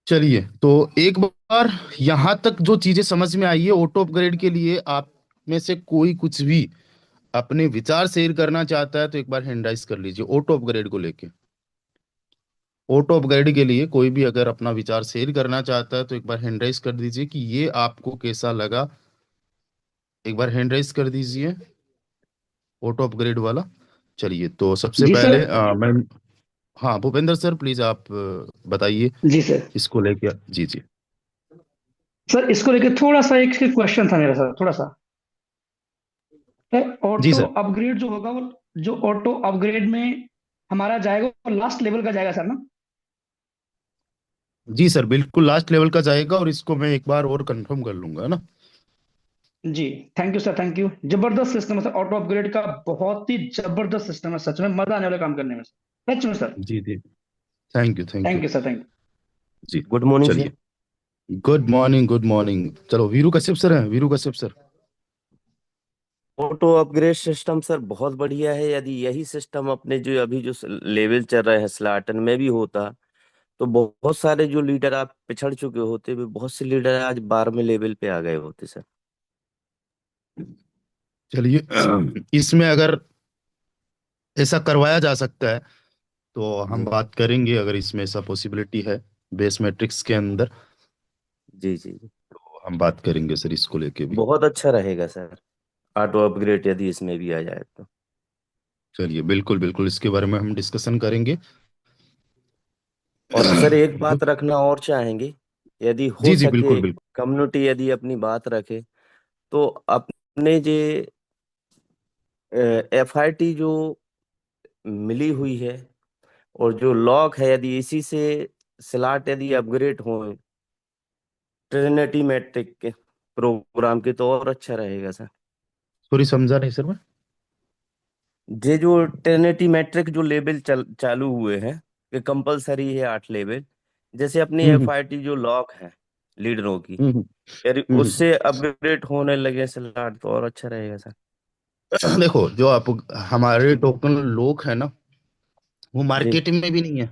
Speaker 1: चलिए, तो एक बार यहां तक जो चीजें समझ में आई है ऑटो अपग्रेड के लिए, आप में से कोई कुछ भी अपने विचार शेयर करना चाहता है तो एक बार हैंड राइज कर लीजिए ऑटो अपग्रेड को लेके। ऑटो अपग्रेड के लिए कोई भी अगर अपना विचार शेयर करना चाहता है तो एक बार हैंड राइज कर दीजिए कि ये आपको कैसा लगा। एक बार हैंड राइज कर दीजिए ऑटो अपग्रेड वाला। चलिए, तो सबसे
Speaker 2: जी सर।
Speaker 1: पहले मैं, हाँ भूपेंद्र सर प्लीज आप बताइए
Speaker 2: जी सर।
Speaker 1: इसको लेके। जी जी।
Speaker 2: सर इसको लेके थोड़ा सा एक क्वेश्चन था मेरा सर, थोड़ा सा। सर
Speaker 1: जी
Speaker 2: ऑटो
Speaker 1: सर।
Speaker 2: अपग्रेड जो होगा वो, जो ऑटो अपग्रेड में हमारा जाएगा वो लास्ट लेवल का जाएगा सर ना?
Speaker 1: जी सर, बिल्कुल लास्ट लेवल का जाएगा, और इसको मैं एक बार और कंफर्म कर लूंगा ना।
Speaker 2: जी। Thank you sir, thank you. जबरदस्त सिस्टम है सर ऑटो अपग्रेड का, बहुत ही जबरदस्त सिस्टम है, सच में मजा आने वाला काम करने में सच में सर।
Speaker 1: जी जी। Thank you thank you.
Speaker 2: Thank you sir, thank you.
Speaker 1: जी।
Speaker 3: Good morning sir.
Speaker 1: चलिए, गुड मॉर्निंग गुड मॉर्निंग। चलो, वीरू कश्यप सर हैं, Viru Kashyap sir.
Speaker 3: Auto upgrade system sir बहुत बढ़िया है। यदि यही सिस्टम अपने जो अभी जो लेवल चल रहे हैं स्लाटन में भी होता, तो बहुत सारे जो लीडर आप पिछड़ चुके होते वे, बहुत से लीडर आज 12वें लेवल पे आ गए होते सर।
Speaker 1: चलिए, इसमें अगर ऐसा करवाया जा सकता है तो हम
Speaker 3: जी
Speaker 1: बात करेंगे, अगर इसमें ऐसा पॉसिबिलिटी है बेस मैट्रिक्स के अंदर,
Speaker 3: जी जी।
Speaker 1: तो हम बात करेंगे सर इसको लेके भी।
Speaker 3: बहुत अच्छा रहेगा सर ऑटो अपग्रेड यदि इसमें भी आ जाए तो।
Speaker 1: चलिए, बिल्कुल बिल्कुल इसके बारे में हम डिस्कशन करेंगे।
Speaker 3: और सर एक बात रखना और चाहेंगे, यदि हो
Speaker 1: जी जी,
Speaker 3: सके
Speaker 1: बिल्कुल बिल्कुल।
Speaker 3: कम्युनिटी यदि अपनी बात रखे, तो अपने जे एफआईटी जो मिली हुई है और जो लॉक है, यदि इसी से स्लॉट यदि अपग्रेड हो ट्रिनिटी मैट्रिक के प्रोग्राम के, तो और अच्छा रहेगा सर।
Speaker 1: सॉरी, समझा नहीं सर मैं।
Speaker 3: ये जो ट्रिनिटी मैट्रिक जो लेवल चालू हुए हैं, ये कंपलसरी है 8 लेवल, जैसे अपनी
Speaker 1: हम्म
Speaker 3: एफआईटी जो लॉक है लीडरों की,
Speaker 1: हम्म हम्म
Speaker 3: यदि
Speaker 1: हम्म।
Speaker 3: उससे अपग्रेड होने लगे स्लॉट तो और अच्छा रहेगा सर।
Speaker 1: देखो, जो आप हमारे टोकन लोग है ना, वो
Speaker 3: जी
Speaker 1: मार्केट में भी नहीं है,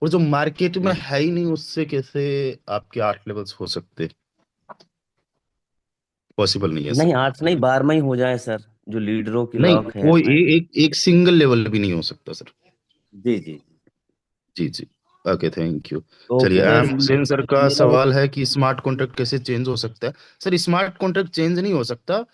Speaker 1: और जो मार्केट में
Speaker 3: जी।
Speaker 1: है ही नहीं उससे कैसे आपके 8 लेवल्स हो सकते? पॉसिबल नहीं है
Speaker 3: नहीं
Speaker 1: सर।
Speaker 3: 8 नहीं 12 ही हो जाए सर, जो लीडरों की
Speaker 1: नहीं,
Speaker 3: लॉक है
Speaker 1: वो
Speaker 3: एफआईटी।
Speaker 1: एक एक सिंगल लेवल भी नहीं हो सकता सर।
Speaker 3: जी जी।
Speaker 1: जी जी। Okay, thank you.
Speaker 3: तो
Speaker 1: चलिए,
Speaker 3: फिर
Speaker 1: एम हुसैन सर का
Speaker 3: मेरा
Speaker 1: सवाल है कि स्मार्ट कॉन्ट्रैक्ट कैसे चेंज हो सकता है। सर, स्मार्ट कॉन्ट्रैक्ट चेंज नहीं हो सकता,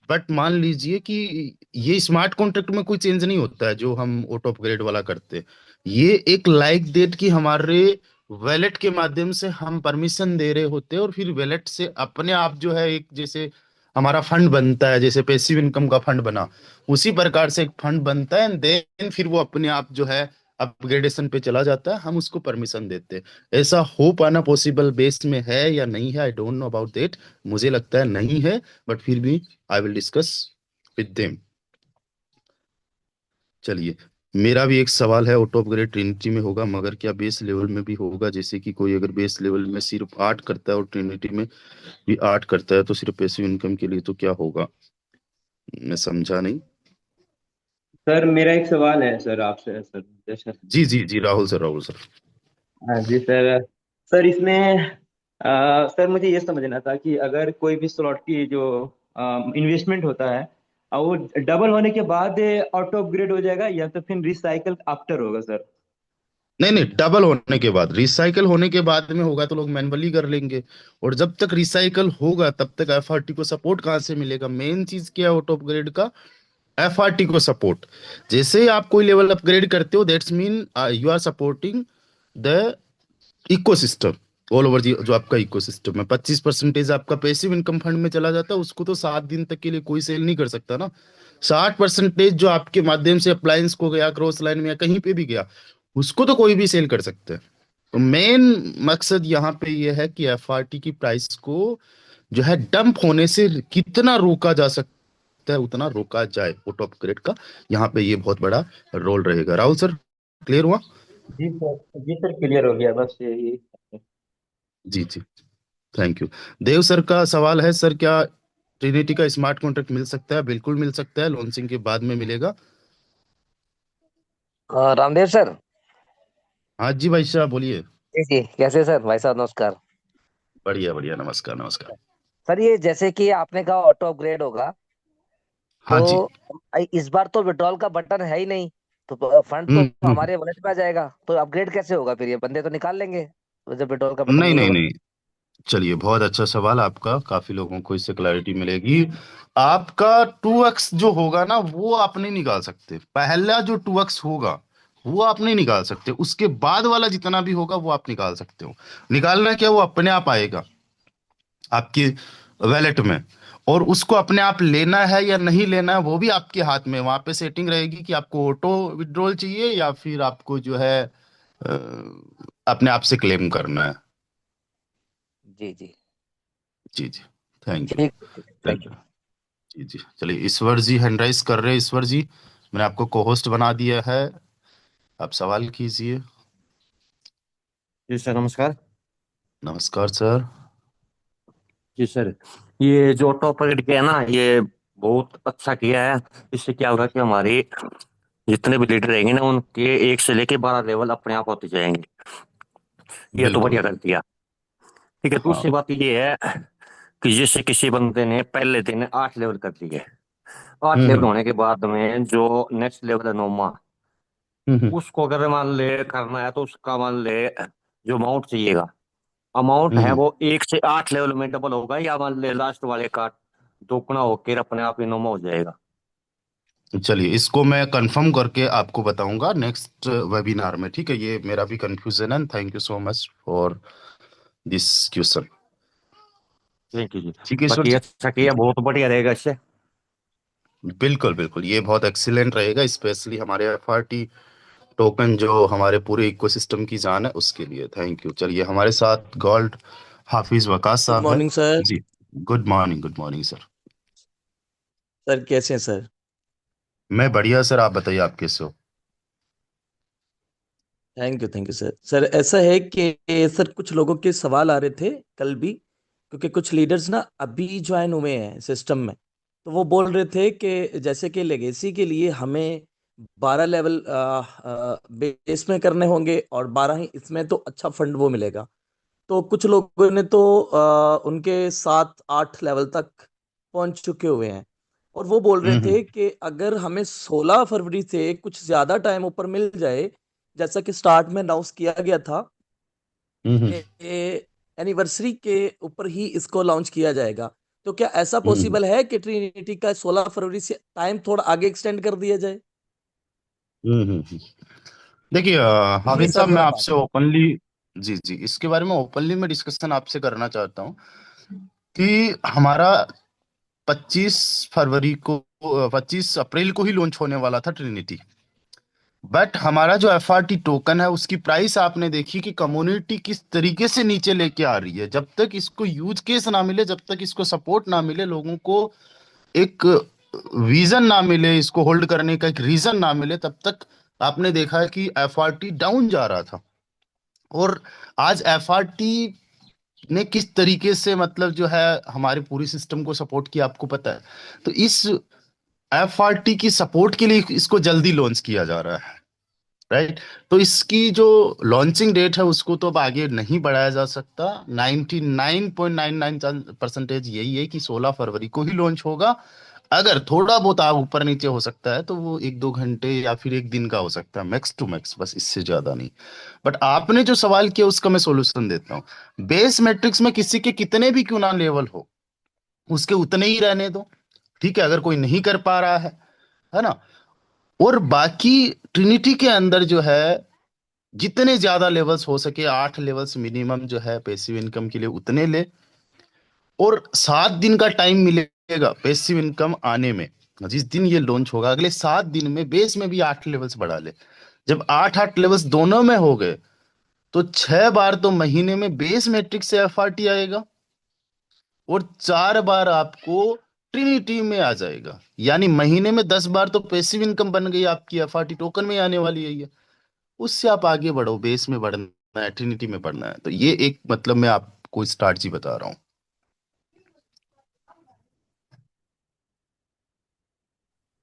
Speaker 1: बट मान लीजिए कि ये स्मार्ट कॉन्ट्रैक्ट में कोई चेंज नहीं होता है जो हम ऑटो अपग्रेड वाला करते हैं। ये एक लाइक डेट की हमारे वैलेट के माध्यम से हम परमिशन दे रहे होते हैं, और फिर वैलेट से अपने आप जो है, एक जैसे हमारा फंड बनता है, जैसे पैसिव इनकम का फंड बना, उसी प्रकार से एक फंड बनता है, एंड देन फिर वो अपने आप जो है अपग्रेडेशन पे चला जाता है, हम उसको परमिशन देते हैं। ऐसा हो पाना पॉसिबल बेस में है या नहीं है, I don't know about that. मुझे लगता है नहीं है, बट फिर भी I will discuss with them. चलिए, मेरा भी एक सवाल है, ऑटो अपग्रेड ट्रिनिटी में होगा मगर क्या बेस लेवल में भी होगा? जैसे कि कोई अगर बेस लेवल में सिर्फ 8 करता है और ट्रिनिटी में भी 8 करता है, तो सिर्फ पैसिव इनकम के लिए तो क्या होगा? मैं समझा नहीं।
Speaker 4: सर मेरा एक सवाल है सर आपसे सर, जैसे।
Speaker 1: जी जी जी, राहुल सर, राहुल सर।
Speaker 4: हाँ जी सर। सर इसमें सर मुझे ये समझना था कि अगर कोई भी स्लॉट की जो इन्वेस्टमेंट होता है, वो डबल होने के बाद ऑटो अपग्रेड हो जाएगा या तो फिर रिसाइकल आफ्टर होगा सर?
Speaker 1: नहीं नहीं, डबल होने के बाद, रिसाइकल होने के बाद में होगा तो लोग मैन्युअली कर लेंगे, और जब तक रिसाइकल होगा तब तक एफआरटी को सपोर्ट कहाँ से मिलेगा? मेन चीज क्या है ऑटो अपग्रेड का? एफआरटी को सपोर्ट। जैसे ही आप कोई लेवल अपग्रेड करते हो, that's mean you are supporting the ecosystem all over. जी, जो आपका इकोसिस्टम है, 25% आपका पैसिव इनकम फंड में चला जाता है, उसको तो 7 दिन तक के लिए कोई सेल नहीं कर सकता ना। 60% जो आपके माध्यम से अप्लायंस को गया, क्रॉस लाइन में या कहीं पे भी गया, उसको तो कोई भी सेल कर सकता है। मेन मकसद यहाँ पे ये है कि एफआरटी की प्राइस को जो है डंप होने से कितना रोका जा सकता है उतना रोका जाए, वो टॉप ग्रेड का यहाँ पे ये बहुत बड़ा रोल रहेगा। राहुल सर, क्लियर हुआ?
Speaker 4: जी सर क्लियर हो गया, बस यही।
Speaker 1: जी जी, थैंक यू। देव सर का सवाल है, सर क्या ट्रिनिटी का स्मार्ट कॉन्ट्रैक्ट मिल सकता है? बिल्कुल मिल सकता है, लॉन्चिंग के बाद में मिलेगा।
Speaker 5: रामदेव सर।
Speaker 1: हाँ जी भाई साहब, बोलिए।
Speaker 5: जी जी, कैसे सर? भाई साहब नमस्कार।
Speaker 1: बढ़िया बढ़िया, नमस्कार नमस्कार।
Speaker 5: सर ये जैसे कि आपने कहा ऑटो अपग्रेड होगा,
Speaker 1: हाँ जी।
Speaker 5: तो इस बार तो विड्रॉल का बटन है ही नहीं, तो फंड तो
Speaker 1: हम्म।
Speaker 5: हमारे वॉलेट में आ जाएगा, तो अपग्रेड कैसे होगा? फिर ये बंदे तो निकाल लेंगे जब विड्रॉल का बटन
Speaker 1: नहीं
Speaker 5: नहीं
Speaker 1: नहीं
Speaker 5: होगा।
Speaker 1: नहीं, चलिए बहुत अच्छा सवाल आपका, काफी लोगों को इससे क्लैरिटी मिलेगी। आपका 2x जो होगा ना वो आप नहीं निकाल सकते, पहला जो 2x होगा वो आप नहीं निकाल सकते, उसके बाद वाला जितना भी होगा वो आप निकाल सकते हो। निकालना क्या, वो अपने आप आएगा आपकी वैलेट में, और उसको अपने आप लेना है या नहीं लेना है वो भी आपके हाथ में। वहां पे सेटिंग रहेगी कि आपको ऑटो विड्रॉल चाहिए या फिर आपको जो है अपने आप से क्लेम करना है।
Speaker 5: जी जी।
Speaker 1: जी जी, थैंक यू।
Speaker 5: ठीक ठीक, थैंक यू।
Speaker 1: जी जी, चलिए ईश्वर जी हैंड राइज कर रहे हैं। ईश्वर जी, मैंने आपको को होस्ट बना दिया है, आप सवाल कीजिए।
Speaker 3: जी सर नमस्कार।
Speaker 1: नमस्कार सर।
Speaker 3: जी सर, ये जो टॉप रेट किया है ना, ये बहुत अच्छा किया है। इससे क्या होगा कि हमारे जितने भी लीडर रहेंगे ना, उनके 1 से लेके 12 लेवल अपने आप होते जाएंगे। ये तो
Speaker 1: बिल्कुल।
Speaker 3: बढ़िया कर दिया। ठीक है,
Speaker 1: हाँ।
Speaker 3: दूसरी बात ये है कि जैसे किसी बंदे ने पहले दिन 8 लेवल कर लिए, 8 लेवल
Speaker 1: हम्म
Speaker 3: होने के बाद में जो नेक्स्ट लेवल है 9वां,
Speaker 1: हम्म
Speaker 3: उसको अगर मान ले करना है तो उसका मान ले जो अमाउंट चाहिएगा, अमाउंट है
Speaker 1: हम्म।
Speaker 3: वो 1 से 8 लेवल में डबल होगा, या मान ले लास्ट वाले का दोगुना होकर अपने आप ही 9वां हो जाएगा।
Speaker 1: चलिए इसको मैं कंफर्म करके आपको बताऊंगा नेक्स्ट वेबिनार में, ठीक है? ये मेरा भी कंफ्यूजन है, thank you so much for this question.
Speaker 3: Thank you जी।
Speaker 1: ठीक है ईश्वर
Speaker 3: बाकी
Speaker 1: जी।
Speaker 3: अच्छा किया, बहुत बढ़िया रहेगा इससे।
Speaker 1: बिल्कुल बिल्कुल, ये बहुत एक्सीलेंट रहेगा, स्पेशली हमारे एफआरटी टोकन जो हमारे पूरे इकोसिस्टम की जान है उसके लिए। Thank you. चलिए हमारे साथ गॉल्ड हाफिज वकास
Speaker 6: गुड
Speaker 1: साहब है।
Speaker 6: Morning sir.
Speaker 1: जी, good morning, good morning sir.
Speaker 6: Sir कैसे हैं सर?
Speaker 1: मैं बढ़िया सर, आप बताइए आप कैसे हो?
Speaker 6: Thank you sir. सर ऐसा है कि सर कुछ लोगों के सवाल आ रहे थे कल भी, क्योंकि कुछ लीडर्स ना अभी ज्वाइन हुए हैं सिस्टम में, तो वो बोल रहे थे कि जैसे कि लेगेसी के लिए हमें 12 लेवल बेस में करने होंगे और 12 ही इसमें, तो अच्छा फंड वो मिलेगा। तो कुछ लोगों ने तो उनके 7-8 लेवल तक पहुंच चुके हुए हैं, और वो बोल रहे
Speaker 1: हम्म
Speaker 6: थे कि अगर हमें 16 फरवरी से कुछ ज्यादा टाइम ऊपर मिल जाए, जैसा कि स्टार्ट में अनाउंस किया गया था
Speaker 1: हम्म
Speaker 6: कि एनिवर्सरी के ऊपर ही इसको लॉन्च किया जाएगा, तो क्या ऐसा
Speaker 1: हम्म
Speaker 6: पॉसिबल है कि ट्रिनिटी का 16 फरवरी से टाइम थोड़ा आगे एक्सटेंड कर दिया जाए?
Speaker 1: हम्म। देखिए
Speaker 6: ये
Speaker 1: हाफिज
Speaker 6: सर
Speaker 1: साहब, मैं
Speaker 6: मेरा बात
Speaker 1: आपसे
Speaker 6: है।
Speaker 1: ओपनली, जी जी, इसके बारे में ओपनली मैं डिस्कशन आपसे करना चाहता हूँ कि हमारा 25 फरवरी को, 25 अप्रैल को ही लॉन्च होने वाला था ट्रिनिटी। बट हमारा जो एफआरटी टोकन है उसकी प्राइस आपने देखी कि कम्युनिटी किस तरीके से नीचे लेके आ रही है। जब तक इसको यूज केस ना मिले, जब तक इसको सपोर्ट ना मिले, लोगों को एक विजन ना मिले, इसको होल्ड करने का एक रीजन ना मिले, तब तक आपने देखा है कि एफआरटी डाउन जा रहा था। और आज एफआरटी ने किस तरीके से मतलब जो है हमारे पूरी सिस्टम को सपोर्ट किया आपको पता है। तो इस एफआरटी की सपोर्ट के लिए इसको जल्दी लॉन्च किया जा रहा है, राइट? तो इसकी जो लॉन्चिंग डेट है उसको तो अब आगे नहीं बढ़ाया जा सकता। 99.99% यही है कि 16 फरवरी को ही लॉन्च होगा। अगर थोड़ा बहुत आप ऊपर नीचे हो सकता है तो वो 1-2 घंटे या फिर एक दिन का हो सकता है, मैक्स टू मैक्स, बस इससे ज्यादा नहीं। बट आपने जो सवाल किया उसका मैं सॉल्यूशन देता हूँ। बेस मैट्रिक्स में किसी के कितने भी क्यों ना लेवल हो, उसके उतने ही रहने दो, ठीक है? अगर कोई नहीं कर पा रहा है ना? और बाकी ट्रिनिटी के अंदर जो है जितने ज्यादा लेवल्स हो सके, 8 लेवल्स मिनिमम जो है पैसिव इनकम के लिए, उतने ले। और 7 दिन का टाइम मिलेगा पैसिव इनकम आने में। जिस दिन ये लॉन्च होगा अगले 7 दिन में बेस में भी 8 लेवल्स बढ़ा ले। जब 8-8 लेवल्स दोनों में हो गए तो 6 बार तो महीने में बेस मैट्रिक्स से एफआरटी आएगा, और 4 बार आपको ट्रिनिटी में आ जाएगा। यानी महीने में 10 बार तो पैसिव इनकम बन गई आपकी, एफआरटी टोकन में आने वाली है ये। उससे आप आगे बढ़ो, बेस में बढ़ना है, ट्रिनिटी में बढ़ना है। तो ये एक मतलब मैं आपको स्ट्रैटेजी बता रहा हूँ।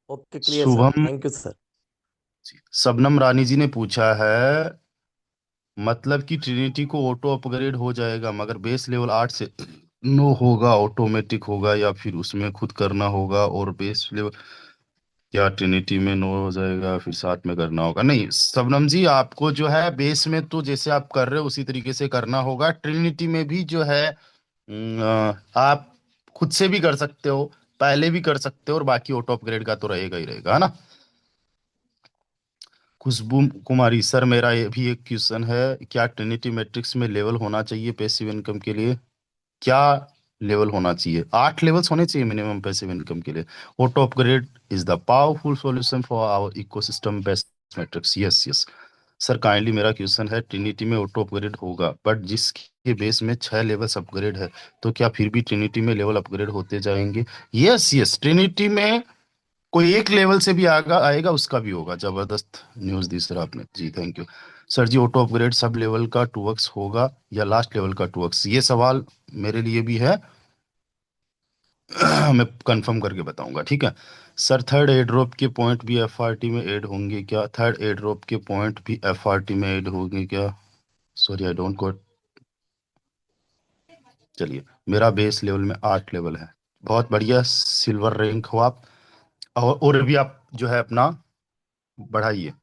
Speaker 6: Okay, clear sir,
Speaker 1: Shubham,
Speaker 6: thank you sir.
Speaker 1: Shabnam Rani ji ने पूछा है, मतलब कि ट्रिनिटी को ऑटो अपग्रेड हो जाएगा मगर बेस लेवल 8 से 9 होगा, ऑटोमेटिक होगा या फिर उसमें खुद करना होगा? और बेस लेवल क्या ट्रिनिटी में 9 हो जाएगा फिर साथ में करना होगा? नहीं शबनम जी, आपको जो है बेस में तो जैसे आप कर रहे हो उसी तरीके से करना होगा। ट्रिनिटी में भी जो है आप खुद से भी कर सकते हो, पहले भी कर सकते हो, और बाकी ऑटो अपग्रेड का तो रहेगा ही रहेगा, है ना। खुशबू कुमारी, सर मेरा ये भी एक क्वेश्चन है, क्या ट्रिनिटी मैट्रिक्स में लेवल होना चाहिए पैसिव इनकम के लिए? क्या लेवल होना चाहिए? 8 लेवल्स होने चाहिए मिनिमम पैसिव इनकम के लिए। Auto upgrade is the powerful solution for our ecosystem based matrix. Yes yes sir, kindly मेरा क्वेश्चन है, ट्रिनिटी में ऑटो अपग्रेड होगा बट जिसके बेस में 6 लेवल्स अपग्रेड है, तो क्या फिर भी ट्रिनिटी में लेवल अपग्रेड होते जाएंगे? यस यस, ट्रिनिटी में कोई एक लेवल से भी आगा आएगा उसका भी होगा। जबरदस्त न्यूज़ दी सर आपने जी, थैंक यू। सर जी, ऑटो अपग्रेड सब लेवल का 2x होगा या लास्ट लेवल का 2x? ये सवाल मेरे लिए भी है। मैं कंफर्म करके बताऊंगा, ठीक है। सर, थर्ड एयर ड्रॉप के पॉइंट भी एफआरटी में ऐड होंगे क्या? थर्ड एयर ड्रॉप के पॉइंट भी एफआरटी में ऐड होंगे क्या? Sorry I don't got. चलिए, मेरा बेस लेवल में 8 लेवल है। बहुत बढ़िया, सिल्वर रैंक हो आप। और भी आप जो है अपना बढ़ाइए।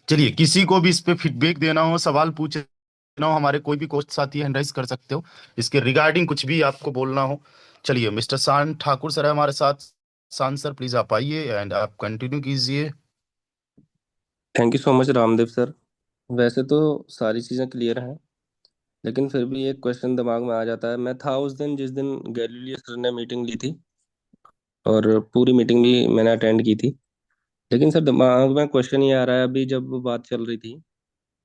Speaker 1: चलिए, किसी को भी इस पे फीडबैक देना हो, सवाल पूछना हो, हमारे कोई भी कोच साथी हैंड राइज कर सकते हो, इसके रिगार्डिंग कुछ भी आपको बोलना हो। चलिए, मिस्टर शान ठाकुर सर है हमारे साथ। शान सर प्लीज आप आइए एंड आप कंटिन्यू कीजिए।
Speaker 7: Thank you so much Ramdev sir. वैसे तो सारी चीज़ें क्लियर हैं, लेकिन फिर भी एक क्वेश्चन दिमाग में आ जाता है। मैं था उस दिन जिस दिन गैलीलियो सर ने मीटिंग ली थी, और पूरी मीटिंग भी मैंने अटेंड की थी। लेकिन सर दिमाग में क्वेश्चन ये आ रहा है, अभी जब बात चल रही थी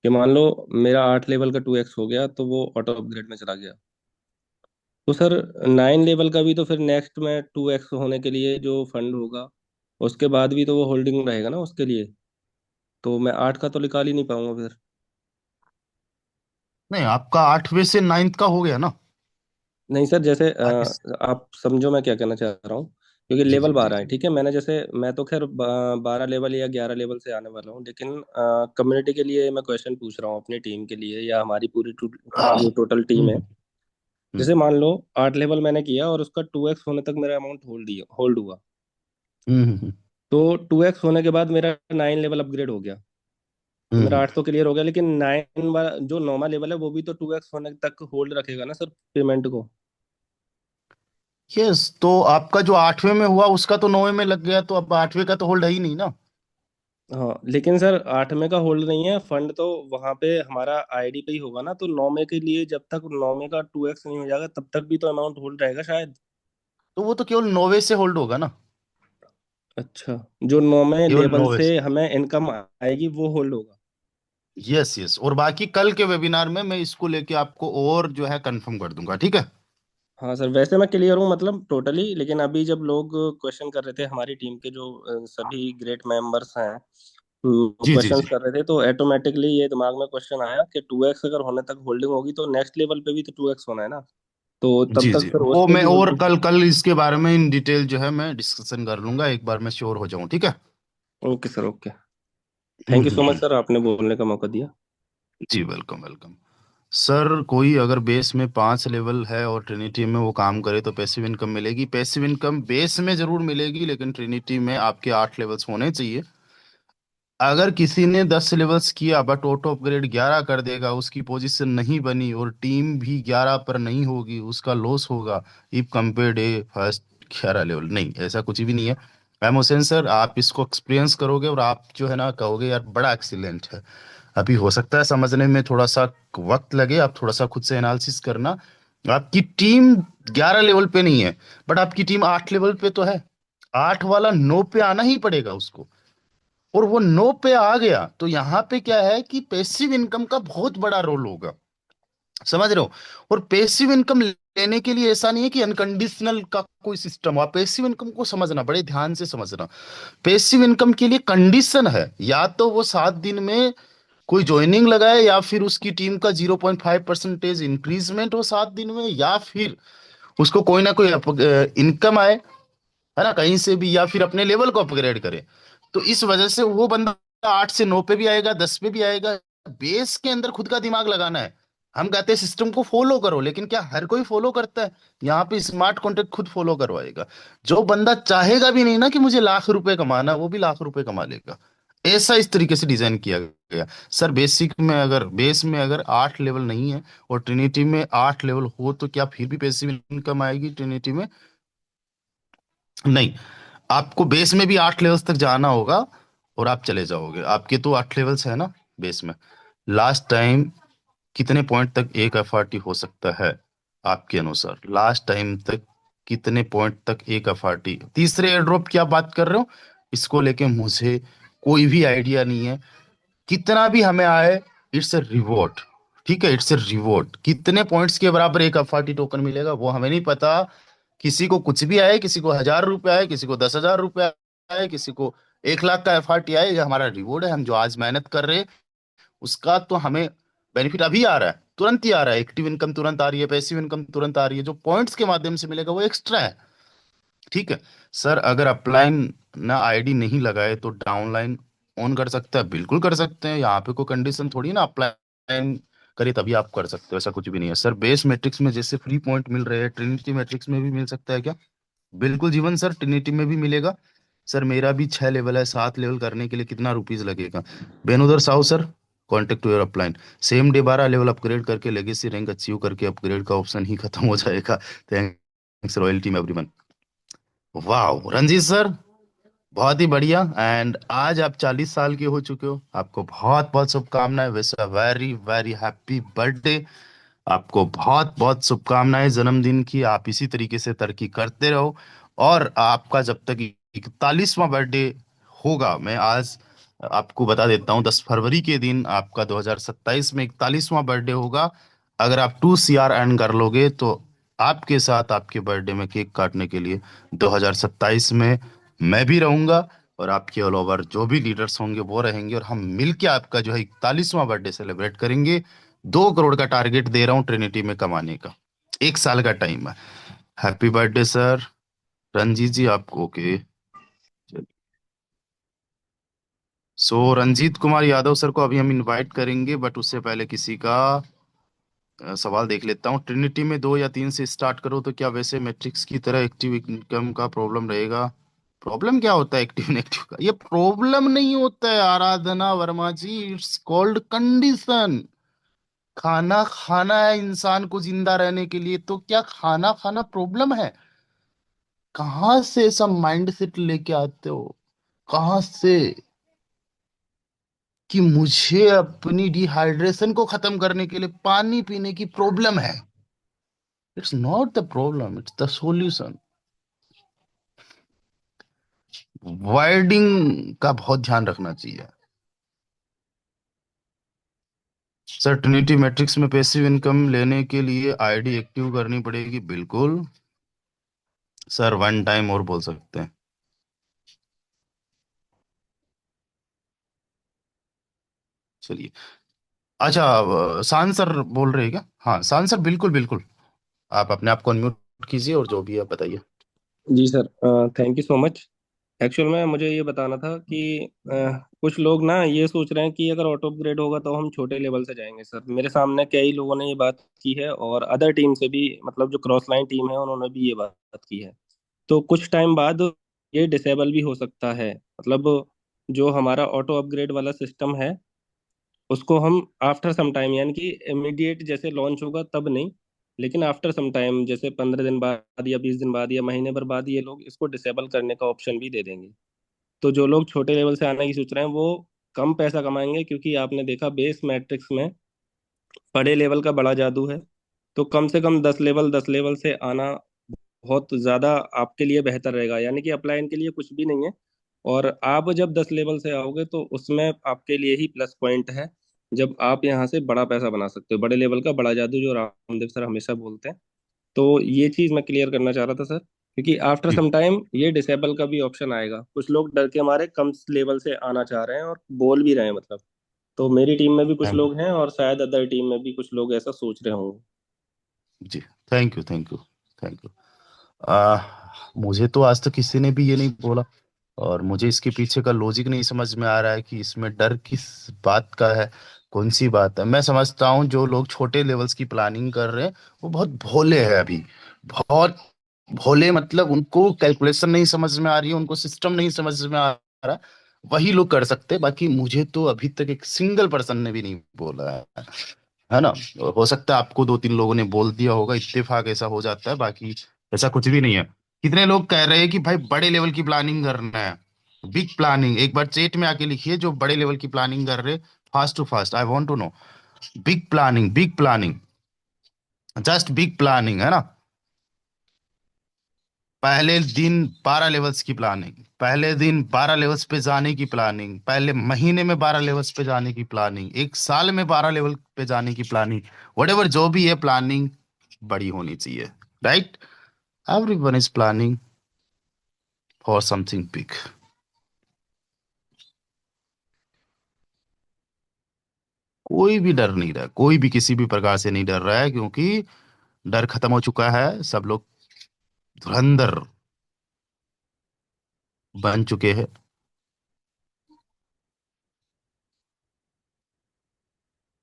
Speaker 7: कि मान लो मेरा 8 लेवल का 2x हो गया तो वो ऑटो अपग्रेड में चला गया, तो सर 9 लेवल का भी तो फिर नेक्स्ट में 2x होने के लिए जो फंड होगा उसके बाद भी तो वो होल्डिंग रहेगा ना उसके लिए, तो मैं 8 का तो निकाल ही नहीं पाऊंगा फिर।
Speaker 1: नहीं, आपका 8वें से 9th का हो गया ना।
Speaker 7: नहीं सर, जैसे
Speaker 1: आप इस
Speaker 7: आप समझो मैं क्या कहना चाह रहा हूँ, क्योंकि
Speaker 1: जी
Speaker 7: लेवल
Speaker 1: जी जी
Speaker 7: 12 है,
Speaker 1: जी।
Speaker 7: ठीक है। मैंने जैसे मैं तो खैर 12 लेवल या 11 लेवल से आने वाला हूँ, लेकिन कम्युनिटी के लिए मैं क्वेश्चन पूछ रहा हूँ अपनी टीम के लिए या हमारी पूरी जो टोटल टीम है।
Speaker 1: हम्म
Speaker 7: जैसे
Speaker 1: हम्म
Speaker 7: मान लो 8 लेवल मैंने किया और उसका 2x होने तक मेरा अमाउंट होल्ड हुआ,
Speaker 1: हम्म।
Speaker 7: तो 2x होने के बाद मेरा 9 लेवल अपग्रेड हो गया, तो मेरा
Speaker 1: हम्म।
Speaker 7: 8 तो क्लियर हो गया, लेकिन 9 जो नॉर्मल लेवल है वो भी तो 2x होने तक होल्ड रखेगा ना सर पेमेंट को।
Speaker 1: यस, तो आपका जो 8वें में हुआ उसका तो 9वें में लग गया, तो अब 8वें का तो होल्ड है ही नहीं ना।
Speaker 7: हाँ, लेकिन सर 8 में का होल्ड नहीं है फंड, तो वहां पे हमारा आईडी पे ही होगा ना, तो 9 में के लिए जब तक 9 में का 2x नहीं हो जाएगा तब तक भी तो अमाउंट होल्ड रहेगा शायद।
Speaker 1: तो वो तो केवल 9वें से होल्ड होगा ना,
Speaker 7: अच्छा, जो 9 में
Speaker 1: केवल
Speaker 7: लेवल
Speaker 1: 9वें
Speaker 7: से
Speaker 1: से।
Speaker 7: हमें इनकम आएगी वो होल्ड होगा।
Speaker 1: यस यस, और बाकी कल के वेबिनार में मैं इसको लेके आपको और जो है कंफर्म कर दूंगा, ठीक है।
Speaker 7: हाँ सर, वैसे मैं क्लियर हूँ मतलब टोटली, लेकिन अभी जब लोग क्वेश्चन कर रहे थे, हमारी टीम के जो सभी ग्रेट मेंबर्स हैं
Speaker 1: जी जी
Speaker 7: क्वेश्चंस
Speaker 1: जी।
Speaker 7: कर रहे थे, तो ऑटोमेटिकली ये दिमाग में क्वेश्चन आया कि 2x अगर होने तक होल्डिंग होगी तो नेक्स्ट लेवल पे भी तो 2x होना है ना, तो तब
Speaker 1: जी
Speaker 7: तक
Speaker 1: जी,
Speaker 7: फिर उस
Speaker 1: वो
Speaker 7: पे
Speaker 1: मैं
Speaker 7: भी
Speaker 1: और
Speaker 7: होल्डिंग।
Speaker 1: कल कल इसके बारे में इन डिटेल जो है मैं डिस्कशन कर लूंगा, एक बार मैं श्योर हो जाऊं, ठीक है।
Speaker 7: Okay sir, okay. Thank you so much
Speaker 1: hmm.
Speaker 7: Sir, आपने बोलने का मौका दिया।
Speaker 1: जी वेलकम वेलकम। सर, कोई अगर बेस में 5 लेवल है और ट्रिनिटी में वो काम करे तो पैसिव इनकम मिलेगी? पैसिव इनकम बेस में जरूर मिलेगी, लेकिन ट्रिनिटी में आपके 8 लेवल्स होने चाहिए। अगर किसी ने 10 लेवल्स किया बट ऑटो अपग्रेड 11 कर देगा, उसकी पोजीशन नहीं बनी और टीम भी 11 पर नहीं होगी, उसका लॉस होगा। If compared A first 11 level, नहीं ऐसा कुछ भी नहीं है। एम हुसैन सर, आप इसको एक्सपीरियंस करोगे और आप जो है ना कहोगे यार बड़ा एक्सीलेंट है। अभी हो सकता है समझने में थोड़ा सा वक्त लगे, आप थोड़ा सा खुद से एनालिसिस करना। आपकी टीम 11 लेवल पे नहीं है, बट आपकी टीम 8 लेवल पे तो है। 8 वाला 9 पे आना ही पड़ेगा उसको। और वो नो पे आ गया, तो यहाँ पे क्या है कि पैसिव इनकम का बहुत बड़ा रोल होगा, समझ रहे हो। और पैसिव इनकम लेने के लिए ऐसा नहीं है कि अनकंडीशनल का कोई सिस्टम हो, पैसिव इनकम को समझना, बड़े ध्यान से समझना। पैसिव इनकम के लिए कंडीशन है, या तो वो 7 दिन में कोई ज्वाइनिंग लगाए, या फिर उसकी टीम का 0.5% इंक्रीजमेंट हो 7 दिन में, या फिर उसको कोई ना कोई इनकम आए, है ना, कहीं से भी, या फिर अपने लेवल को अपग्रेड करे। तो इस वजह से वो बंदा 8 से 9 पे भी आएगा, 10 पे भी आएगा। बेस के अंदर खुद का दिमाग लगाना है। हम कहते हैं सिस्टम को फॉलो करो, लेकिन क्या हर कोई फॉलो करता है? यहाँ पे स्मार्ट कॉन्ट्रैक्ट खुद फॉलो करवाएगा। जो बंदा चाहेगा भी नहीं ना कि मुझे लाख रुपए कमाना, वो भी लाख रुपए कमा लेगा। ऐसा इस तरीके से डिजाइन किया गया। सर बेस में अगर 8 लेवल नहीं है, और ट्रिनिटी में 8 लेवल हो, तो क्या फिर भी पैसिव इनकम आएगी ट्रिनिटी में? नहीं। आपको बेस में भी 8 लेवल्स तक जाना होगा, और आप चले जाओगे। आपके तो 8 लेवल्स है ना बेस में। लास्ट टाइम कितने पॉइंट तक एक एफआरटी हो सकता है आपके अनुसार? लास्ट टाइम तक कितने पॉइंट तक एक एफआरटी? तीसरे एयर ड्रॉप की आप बात कर रहे हो, इसको लेके मुझे कोई भी आइडिया नहीं है। कितना भी हमें आए, इट्स ए रिवॉर्ड। ठीक है, इट्स ए रिवॉर्ड। कितने पॉइंट्स के बराबर एक एफआरटी टोकन मिलेगा वो हमें नहीं पता। किसी को कुछ भी आए, किसी को 1,000 रुपए आए, किसी को 10,000 रुपए आए, किसी को 1 लाख का एफआरटी आए, ये हमारा रिवॉर्ड है। हम जो आज मेहनत कर रहे हैं, उसका तो हमें बेनिफिट अभी आ रहा है, तुरंत ही आ रहा है। एक्टिव इनकम तुरंत आ रही है, पैसिव इनकम तुरंत आ रही है। जो पॉइंट्स के माध्यम से मिलेगा वो एक्स्ट्रा है। ठीक है। सर अगर अपलाइन ना आईडी नहीं लगाए तो डाउनलाइन ऑन कर सकता है? बिल्कुल कर सकते हैं। यहाँ पे कोई कंडीशन थोड़ी ना, अपलाइन करे तभी आप कर सकते हो, ऐसा कुछ भी नहीं है। सर बेस मैट्रिक्स में जैसे फ्री पॉइंट मिल रहे हैं, ट्रिनिटी मैट्रिक्स में भी मिल सकता है क्या? बिल्कुल जीवन सर, ट्रिनिटी में भी मिलेगा। सर मेरा भी 6 लेवल है, 7 लेवल करने के लिए कितना रुपीज लगेगा? Benodar Sahu sir, contact to your upline. Same day 12 level upgrade करके लेगेसी रैंक अचीव करके अपग्रेड का ऑप्शन ही खत्म हो जाएगा। Thanks royal team everyone. वाह रंजीत सर, बहुत ही बढ़िया। एंड आज आप 40 साल के हो चुके हो, आपको बहुत बहुत शुभकामनाएं। Wish very very happy birthday. आपको बहुत बहुत शुभकामनाएं जन्मदिन की। आप इसी तरीके से तरक्की करते रहो। और आपका जब तक 41वां बर्थडे होगा, मैं आज आपको बता देता हूँ, 10 फरवरी के दिन आपका 2027 में 41वां बर्थडे होगा। अगर आप 2 CR अर्न कर लोगे, तो आपके साथ आपके बर्थडे में केक काटने के लिए 2027 में मैं भी रहूंगा, और आपके ऑल ओवर जो भी लीडर्स होंगे वो रहेंगे, और हम मिलके आपका जो है 41वां बर्थडे सेलिब्रेट करेंगे। 2 करोड़ का टारगेट दे रहा हूँ ट्रिनिटी में कमाने का, 1 साल का टाइम है। Happy birthday sir. Ranjeet ji आपको okay. So Ranjeet Kumar Yadav sir को अभी हम इनवाइट करेंगे, बट उससे पहले किसी का सवाल देख लेता हूँ। ट्रिनिटी में 2 या 3 से स्टार्ट करो तो क्या वैसे मैट्रिक्स की तरह एक्टिव इनकम का प्रॉब्लम रहेगा? प्रॉब्लम क्या होता है एक्टिव इनएक्टिव का? ये प्रॉब्लम नहीं होता है आराधना वर्मा जी, इट्स कॉल्ड कंडीशन। खाना खाना है इंसान को जिंदा रहने के लिए, तो क्या खाना खाना प्रॉब्लम है? कहाँ से ऐसा माइंड सेट लेके आते हो? कहाँ से कि मुझे अपनी डिहाइड्रेशन को खत्म करने के लिए पानी पीने की प्रॉब्लम है? It's not the problem, it's the solution. वाइडिंग का बहुत ध्यान रखना चाहिए। सर ट्रिनिटी मैट्रिक्स में पैसिव इनकम लेने के लिए आईडी एक्टिव करनी पड़ेगी? बिल्कुल सर, 1 टाइम और बोल सकते हैं। चलिए। अच्छा, शान सर बोल रहे हैं क्या? हाँ शान सर, बिल्कुल बिल्कुल। आप अपने आप को अनम्यूट कीजिए, और जो भी है बताइए।
Speaker 7: जी sir, thank you so much. Actual में मुझे ये बताना था कि कुछ लोग ना ये सोच रहे हैं कि अगर ऑटो अपग्रेड होगा तो हम छोटे लेवल से जाएंगे। सर मेरे सामने कई लोगों ने ये बात की है, और अदर टीम से भी, मतलब जो क्रॉस लाइन टीम है उन्होंने भी ये बात की है। तो कुछ टाइम बाद ये डिसेबल भी हो सकता है। मतलब जो हमारा ऑटो अपग्रेड वाला सिस्टम है, उसको हम आफ्टर सम टाइम, यानी कि इमीडिएट जैसे लॉन्च होगा तब नहीं, लेकिन आफ्टर सम टाइम, जैसे 15 दिन बाद या 20 दिन बाद या महीने भर बाद, ये लोग इसको डिसेबल करने का ऑप्शन भी दे देंगे। तो जो लोग छोटे लेवल से आने की सोच रहे हैं वो कम पैसा कमाएंगे, क्योंकि आपने देखा बेस मैट्रिक्स में बड़े लेवल का बड़ा जादू है। तो कम से कम 10 लेवल से आना बहुत ज्यादा आपके लिए बेहतर रहेगा। यानी कि अपलाइन के लिए कुछ भी नहीं है, और आप जब 10 लेवल से आओगे तो उसमें आपके लिए ही प्लस पॉइंट है, जब आप यहाँ से बड़ा पैसा बना सकते हो, बड़े लेवल का बड़ा जादू जो रामदेव सर हमेशा बोलते हैं। तो ये चीज मैं क्लियर करना चाह रहा था सर, क्योंकि आफ्टर
Speaker 1: जी
Speaker 7: सम टाइम ये डिसेबल का भी ऑप्शन आएगा, कुछ लोग डर के हमारे कम लेवल से आना चाह रहे हैं और बोल भी रहे हैं मतलब। तो मेरी टीम में भी कुछ
Speaker 1: थैंक
Speaker 7: लोग हैं और शायद अदर टीम में भी कुछ लोग ऐसा सोच रहे होंगे।
Speaker 1: जी thank you thank you thank you. आ, मुझे तो आज तक किसी ने भी ये नहीं बोला, और मुझे इसके पीछे का लॉजिक नहीं समझ में आ रहा है कि इसमें डर किस बात का है, कौन सी बात है। मैं समझता हूँ जो लोग छोटे लेवल्स की प्लानिंग कर रहे हैं वो बहुत भोले हैं अभी, बहुत भोले, मतलब उनको कैलकुलेशन नहीं समझ में आ रही है, उनको सिस्टम नहीं समझ में आ रहा, वही लोग कर सकते हैं। बाकी मुझे तो अभी तक एक सिंगल पर्सन ने भी नहीं बोला है ना। हो सकता है आपको दो तीन लोगों ने बोल दिया होगा, इत्तेफाक ऐसा हो जाता है, बाकी ऐसा कुछ भी नहीं है। कितने लोग कह रहे हैं कि भाई बड़े लेवल की प्लानिंग करना है, बिग प्लानिंग, एक बार चैट में आके लिखिए जो बड़े लेवल की प्लानिंग कर रहे, fast to fast, I want to know. Big planning, just big planning, है ना। पहले दिन 12 लेवल्स की प्लानिंग, पहले दिन 12 लेवल्स पे जाने की प्लानिंग, पहले महीने में 12 लेवल्स पे जाने की प्लानिंग, एक साल में 12 लेवल पे जाने की प्लानिंग, whatever जो भी है प्लानिंग बड़ी होनी चाहिए, right. Everyone is planning for something big. कोई भी डर नहीं रहा, कोई भी किसी भी प्रकार से नहीं डर रहा है, क्योंकि डर खत्म हो चुका है। सब लोग धुरंधर बन चुके हैं।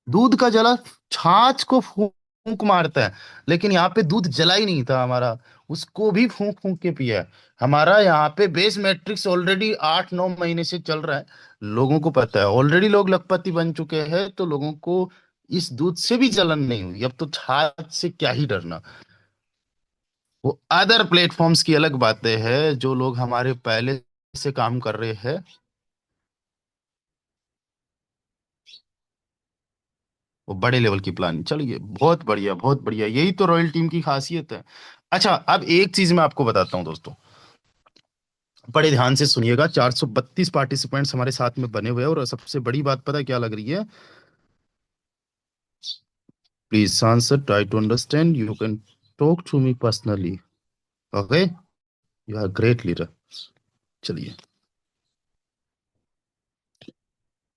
Speaker 1: दूध का जला छाछ को फूंक मारता है, लेकिन यहाँ पे दूध जला ही नहीं था हमारा, उसको भी फूंक फूंक के पिया है। हमारा यहाँ पे बेस मैट्रिक्स ऑलरेडी 8-9 महीने से चल रहा है, लोगों को पता है, ऑलरेडी लोग लखपति बन चुके हैं, तो लोगों को इस दूध से भी जलन नहीं हुई, अब तो छाछ से क्या ही डरना। वो अदर प्लेटफॉर्म्स की अलग बातें हैं, जो लोग हमारे पहले से काम कर रहे हैं। वो बड़े लेवल की प्लानिंग, चलिए बहुत बढ़िया बहुत बढ़िया, यही तो रॉयल टीम की खासियत है। अच्छा, अब एक चीज मैं आपको बताता हूँ दोस्तों, बड़े ध्यान से सुनिएगा। 432 पार्टिसिपेंट्स हमारे साथ में बने हुए हैं, और सबसे बड़ी बात पता है क्या लग रही है? Please answer, try to understand, you can talk to me personally, okay, you are great leader. चलिए,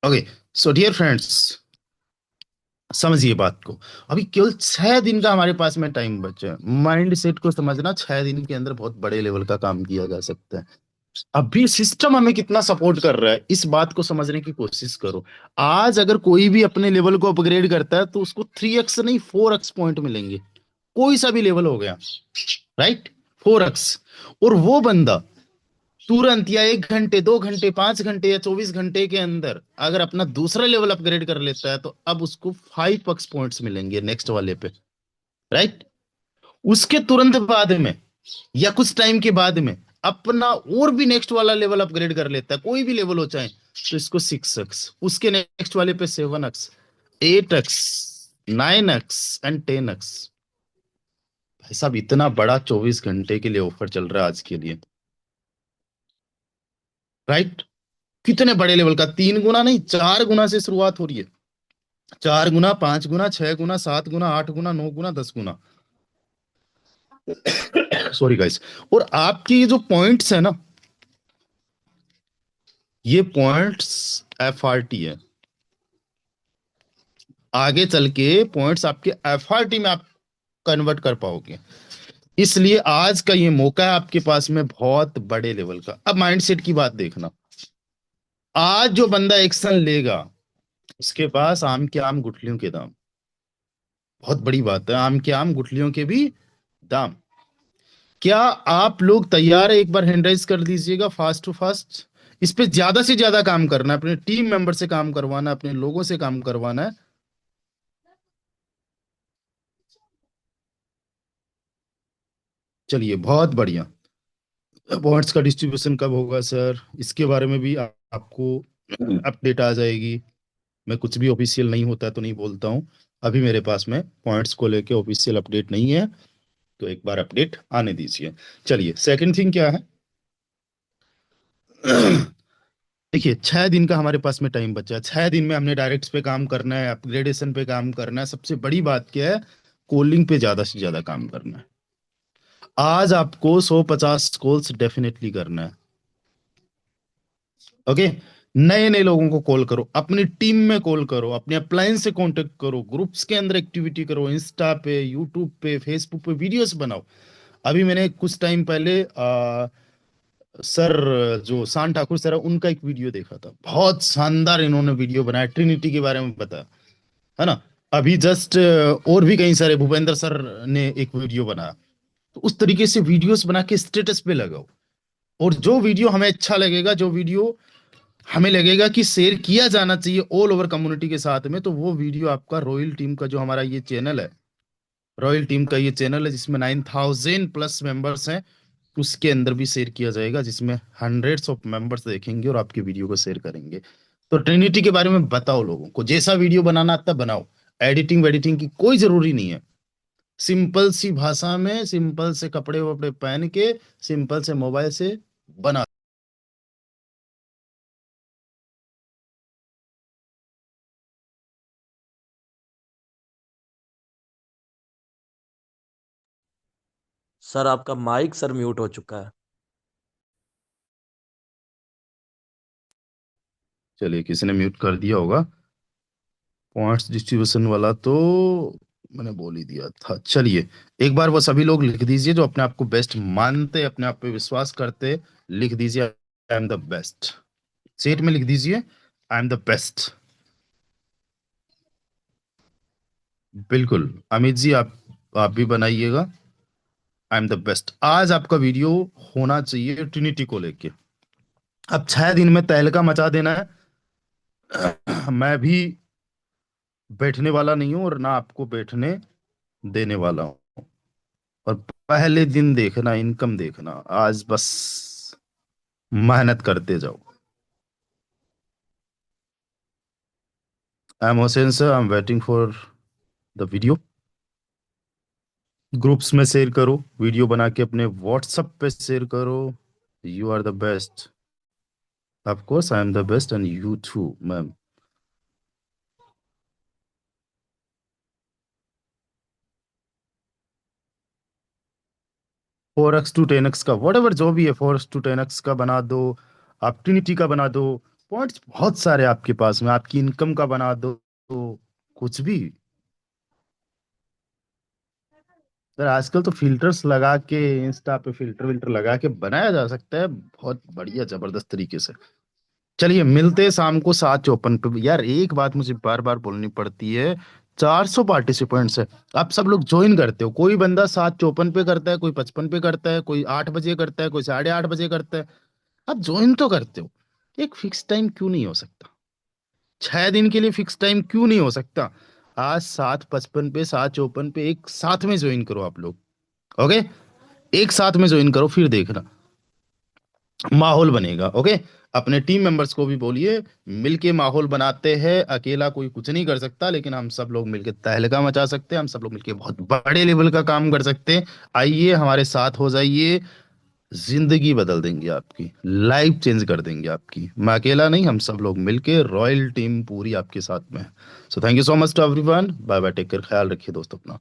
Speaker 1: ओके, सो डियर फ्रेंड्स, समझिए बात को। अभी केवल 6 दिन का हमारे पास में टाइम बचा है। माइंड सेट को समझना, 6 दिन के अंदर बहुत बड़े लेवल का काम किया जा सकता है। अभी सिस्टम हमें कितना सपोर्ट कर रहा है, इस बात को समझने की कोशिश करो। आज अगर कोई भी अपने लेवल को अपग्रेड करता है तो उसको 3x नहीं 4x पॉइंट मिलेंगे, कोई सा भी लेवल हो गया, राइट, 4x। और वो बंदा तुरंत या 1 घंटे 2 घंटे 5 घंटे या 24 घंटे के अंदर अगर अपना दूसरा लेवल अपग्रेड कर लेता है, तो अब उसको 5x पॉइंट्स मिलेंगे नेक्स्ट वाले पे, राइट। उसके तुरंत बाद में या कुछ टाइम के बाद में अपना और भी नेक्स्ट वाला लेवल अपग्रेड कर लेता है, कोई भी लेवल हो चाहे, तो इसको 6x, उसके नेक्स्ट वाले पे 7x, 8x, 9x and 10x। भाई साहब, इतना बड़ा 24 घंटे के लिए ऑफर चल रहा है आज के लिए, राइट। कितने बड़े लेवल का, 3 गुना नहीं 4 गुना से शुरुआत हो रही है, 4 गुना, 5 गुना, 6 गुना, 7 गुना, 8 गुना, 9 गुना, 10 गुना। Sorry guys. और आपके ये जो पॉइंट्स है ना, ये पॉइंट्स FRT है, आगे चल के पॉइंट्स आपके FRT में आप कन्वर्ट कर पाओगे। इसलिए आज का ये मौका है आपके पास में बहुत बड़े लेवल का। अब माइंडसेट की बात देखना, आज जो बंदा एक्शन लेगा उसके पास आम के आम गुठलियों के दाम, बहुत बड़ी बात है, आम के आम गुठलियों के भी दाम। क्या आप लोग तैयार है? एक बार हैंड राइज कर दीजिएगा, फास्ट टू फास्ट। इस पे ज्यादा से ज्यादा काम करना है, अपने टीम मेंबर से काम करवाना है, अपने लोगों से काम करवाना है। चलिए, बहुत बढ़िया। पॉइंट्स का डिस्ट्रीब्यूशन कब होगा सर, इसके बारे में भी आपको अपडेट आ जाएगी। मैं कुछ भी ऑफिशियल नहीं होता तो नहीं बोलता हूँ, अभी मेरे पास में पॉइंट्स को लेके ऑफिशियल अपडेट नहीं है, तो एक बार अपडेट आने दीजिए। चलिए, सेकंड थिंग क्या है? देखिए 6 दिन का हमारे पास में टाइम बचा है। 6 दिन में हमने डायरेक्ट्स पे काम करना है, अपग्रेडेशन पे काम करना है, सबसे बड़ी बात क्या है, कॉलिंग पे ज्यादा से ज्यादा काम करना है। आज आपको 150 कॉल्स डेफिनेटली करना है। ओके, नए नए लोगों को कॉल करो, अपनी टीम में कॉल करो, अपने अपलाइन से कांटेक्ट करो, ग्रुप्स के अंदर एक्टिविटी करो, इंस्टा पे, यूट्यूब पे, फेसबुक पे वीडियोस बनाओ। अभी मैंने कुछ टाइम पहले सर जो शान ठाकुर सर है उनका एक वीडियो देखा था, बहुत शानदार इन्होंने वीडियो बनाया, ट्रिनिटी के बारे में बताया, है ना। अभी जस्ट और भी कई सारे, भूपेंद्र सर ने एक वीडियो बनाया। तो उस तरीके से वीडियोस बना के स्टेटस पे लगाओ। और जो वीडियो हमें अच्छा लगेगा, जो वीडियो हमें लगेगा कि शेयर किया जाना चाहिए ऑल ओवर कम्युनिटी के साथ में, तो वो वीडियो आपका रॉयल टीम का, जो हमारा ये चैनल है, रॉयल टीम का ये चैनल है जिसमें 9000 प्लस मेंबर्स हैं, उसके अंदर भी शेयर किया जाएगा, जिसमें हंड्रेड्स ऑफ मेंबर्स देखेंगे और आपकी वीडियो को शेयर करेंगे। तो ट्रिनिटी के बारे में बताओ लोगों को, जैसा वीडियो बनाना आता है बनाओ, एडिटिंग वेडिटिंग की कोई जरूरी नहीं है। सिंपल सी भाषा में, सिंपल से कपड़े वपड़े पहन के, सिंपल से मोबाइल से बना।
Speaker 6: सर आपका माइक सर म्यूट हो चुका है।
Speaker 1: चलिए, किसी ने म्यूट कर दिया होगा। पॉइंट्स डिस्ट्रीब्यूशन वाला तो मैंने बोल ही दिया था। चलिए, एक बार वो सभी लोग लिख दीजिए जो अपने आप को बेस्ट मानते, अपने आप पे विश्वास करते, लिख दीजिए आई एम द बेस्ट। सेट में लिख दीजिए आई एम द बेस्ट। बिल्कुल अमित जी, आप भी बनाइएगा आई एम द बेस्ट। आज आपका वीडियो होना चाहिए ट्रिनिटी को लेके। अब 6 दिन में तहलका मचा देना है। मैं भी बैठने वाला नहीं हूं और ना आपको बैठने देने वाला हूं। और पहले दिन देखना, इनकम देखना, आज बस मेहनत करते जाओ। I am Hussain sir, I am waiting for the video. Groups में शेयर करो, वीडियो बना के अपने व्हाट्सएप पे शेयर करो। You are the best, of course I am the best and you too ma'am. Four x two 10x का what जो भी है, 4x to 10x का बना दो, आप ट्रिनिटी का बना दो, पॉइंट्स बहुत सारे आपके पास में, आपकी इनकम का बना दो, तो कुछ भी। सर आजकल तो फिल्टर्स लगा के, इंस्टा पे फिल्टर विल्टर लगा के बनाया जा सकता है बहुत बढ़िया जबरदस्त तरीके से। चलिए, मिलते हैं शाम को 7:54 पे। यार एक बात मुझे बार बार बोलनी पड़ती है, 400 पार्टिसिपेंट्स है, आप सब लोग ज्वाइन करते हो, कोई बंदा 7:54 पे करता है, कोई 55 पे करता है, कोई 8 बजे करता है, कोई 8:30 बजे करता है। आप ज्वाइन तो करते हो, एक फिक्स टाइम क्यों नहीं हो सकता? 6 दिन के लिए फिक्स टाइम क्यों नहीं हो सकता? आज 7:55 पे, 7:54 पे एक साथ में ज्वाइन करो आप लोग। ओके, एक साथ में ज्वाइन करो, फिर देखना माहौल बनेगा। ओके, अपने टीम मेंबर्स को भी बोलिए, मिलके माहौल बनाते हैं। अकेला कोई कुछ नहीं कर सकता, लेकिन हम सब लोग मिलके तहलका मचा सकते हैं, हम सब लोग मिलके बहुत बड़े लेवल का काम कर सकते हैं। आइए हमारे साथ हो जाइए, जिंदगी बदल देंगे आपकी, लाइफ चेंज कर देंगे आपकी। मैं अकेला नहीं, हम सब लोग मिलके, रॉयल टीम पूरी आपके साथ में है। So thank you so much to everyone, bye bye, take care, ख्याल रखिए दोस्तों अपना।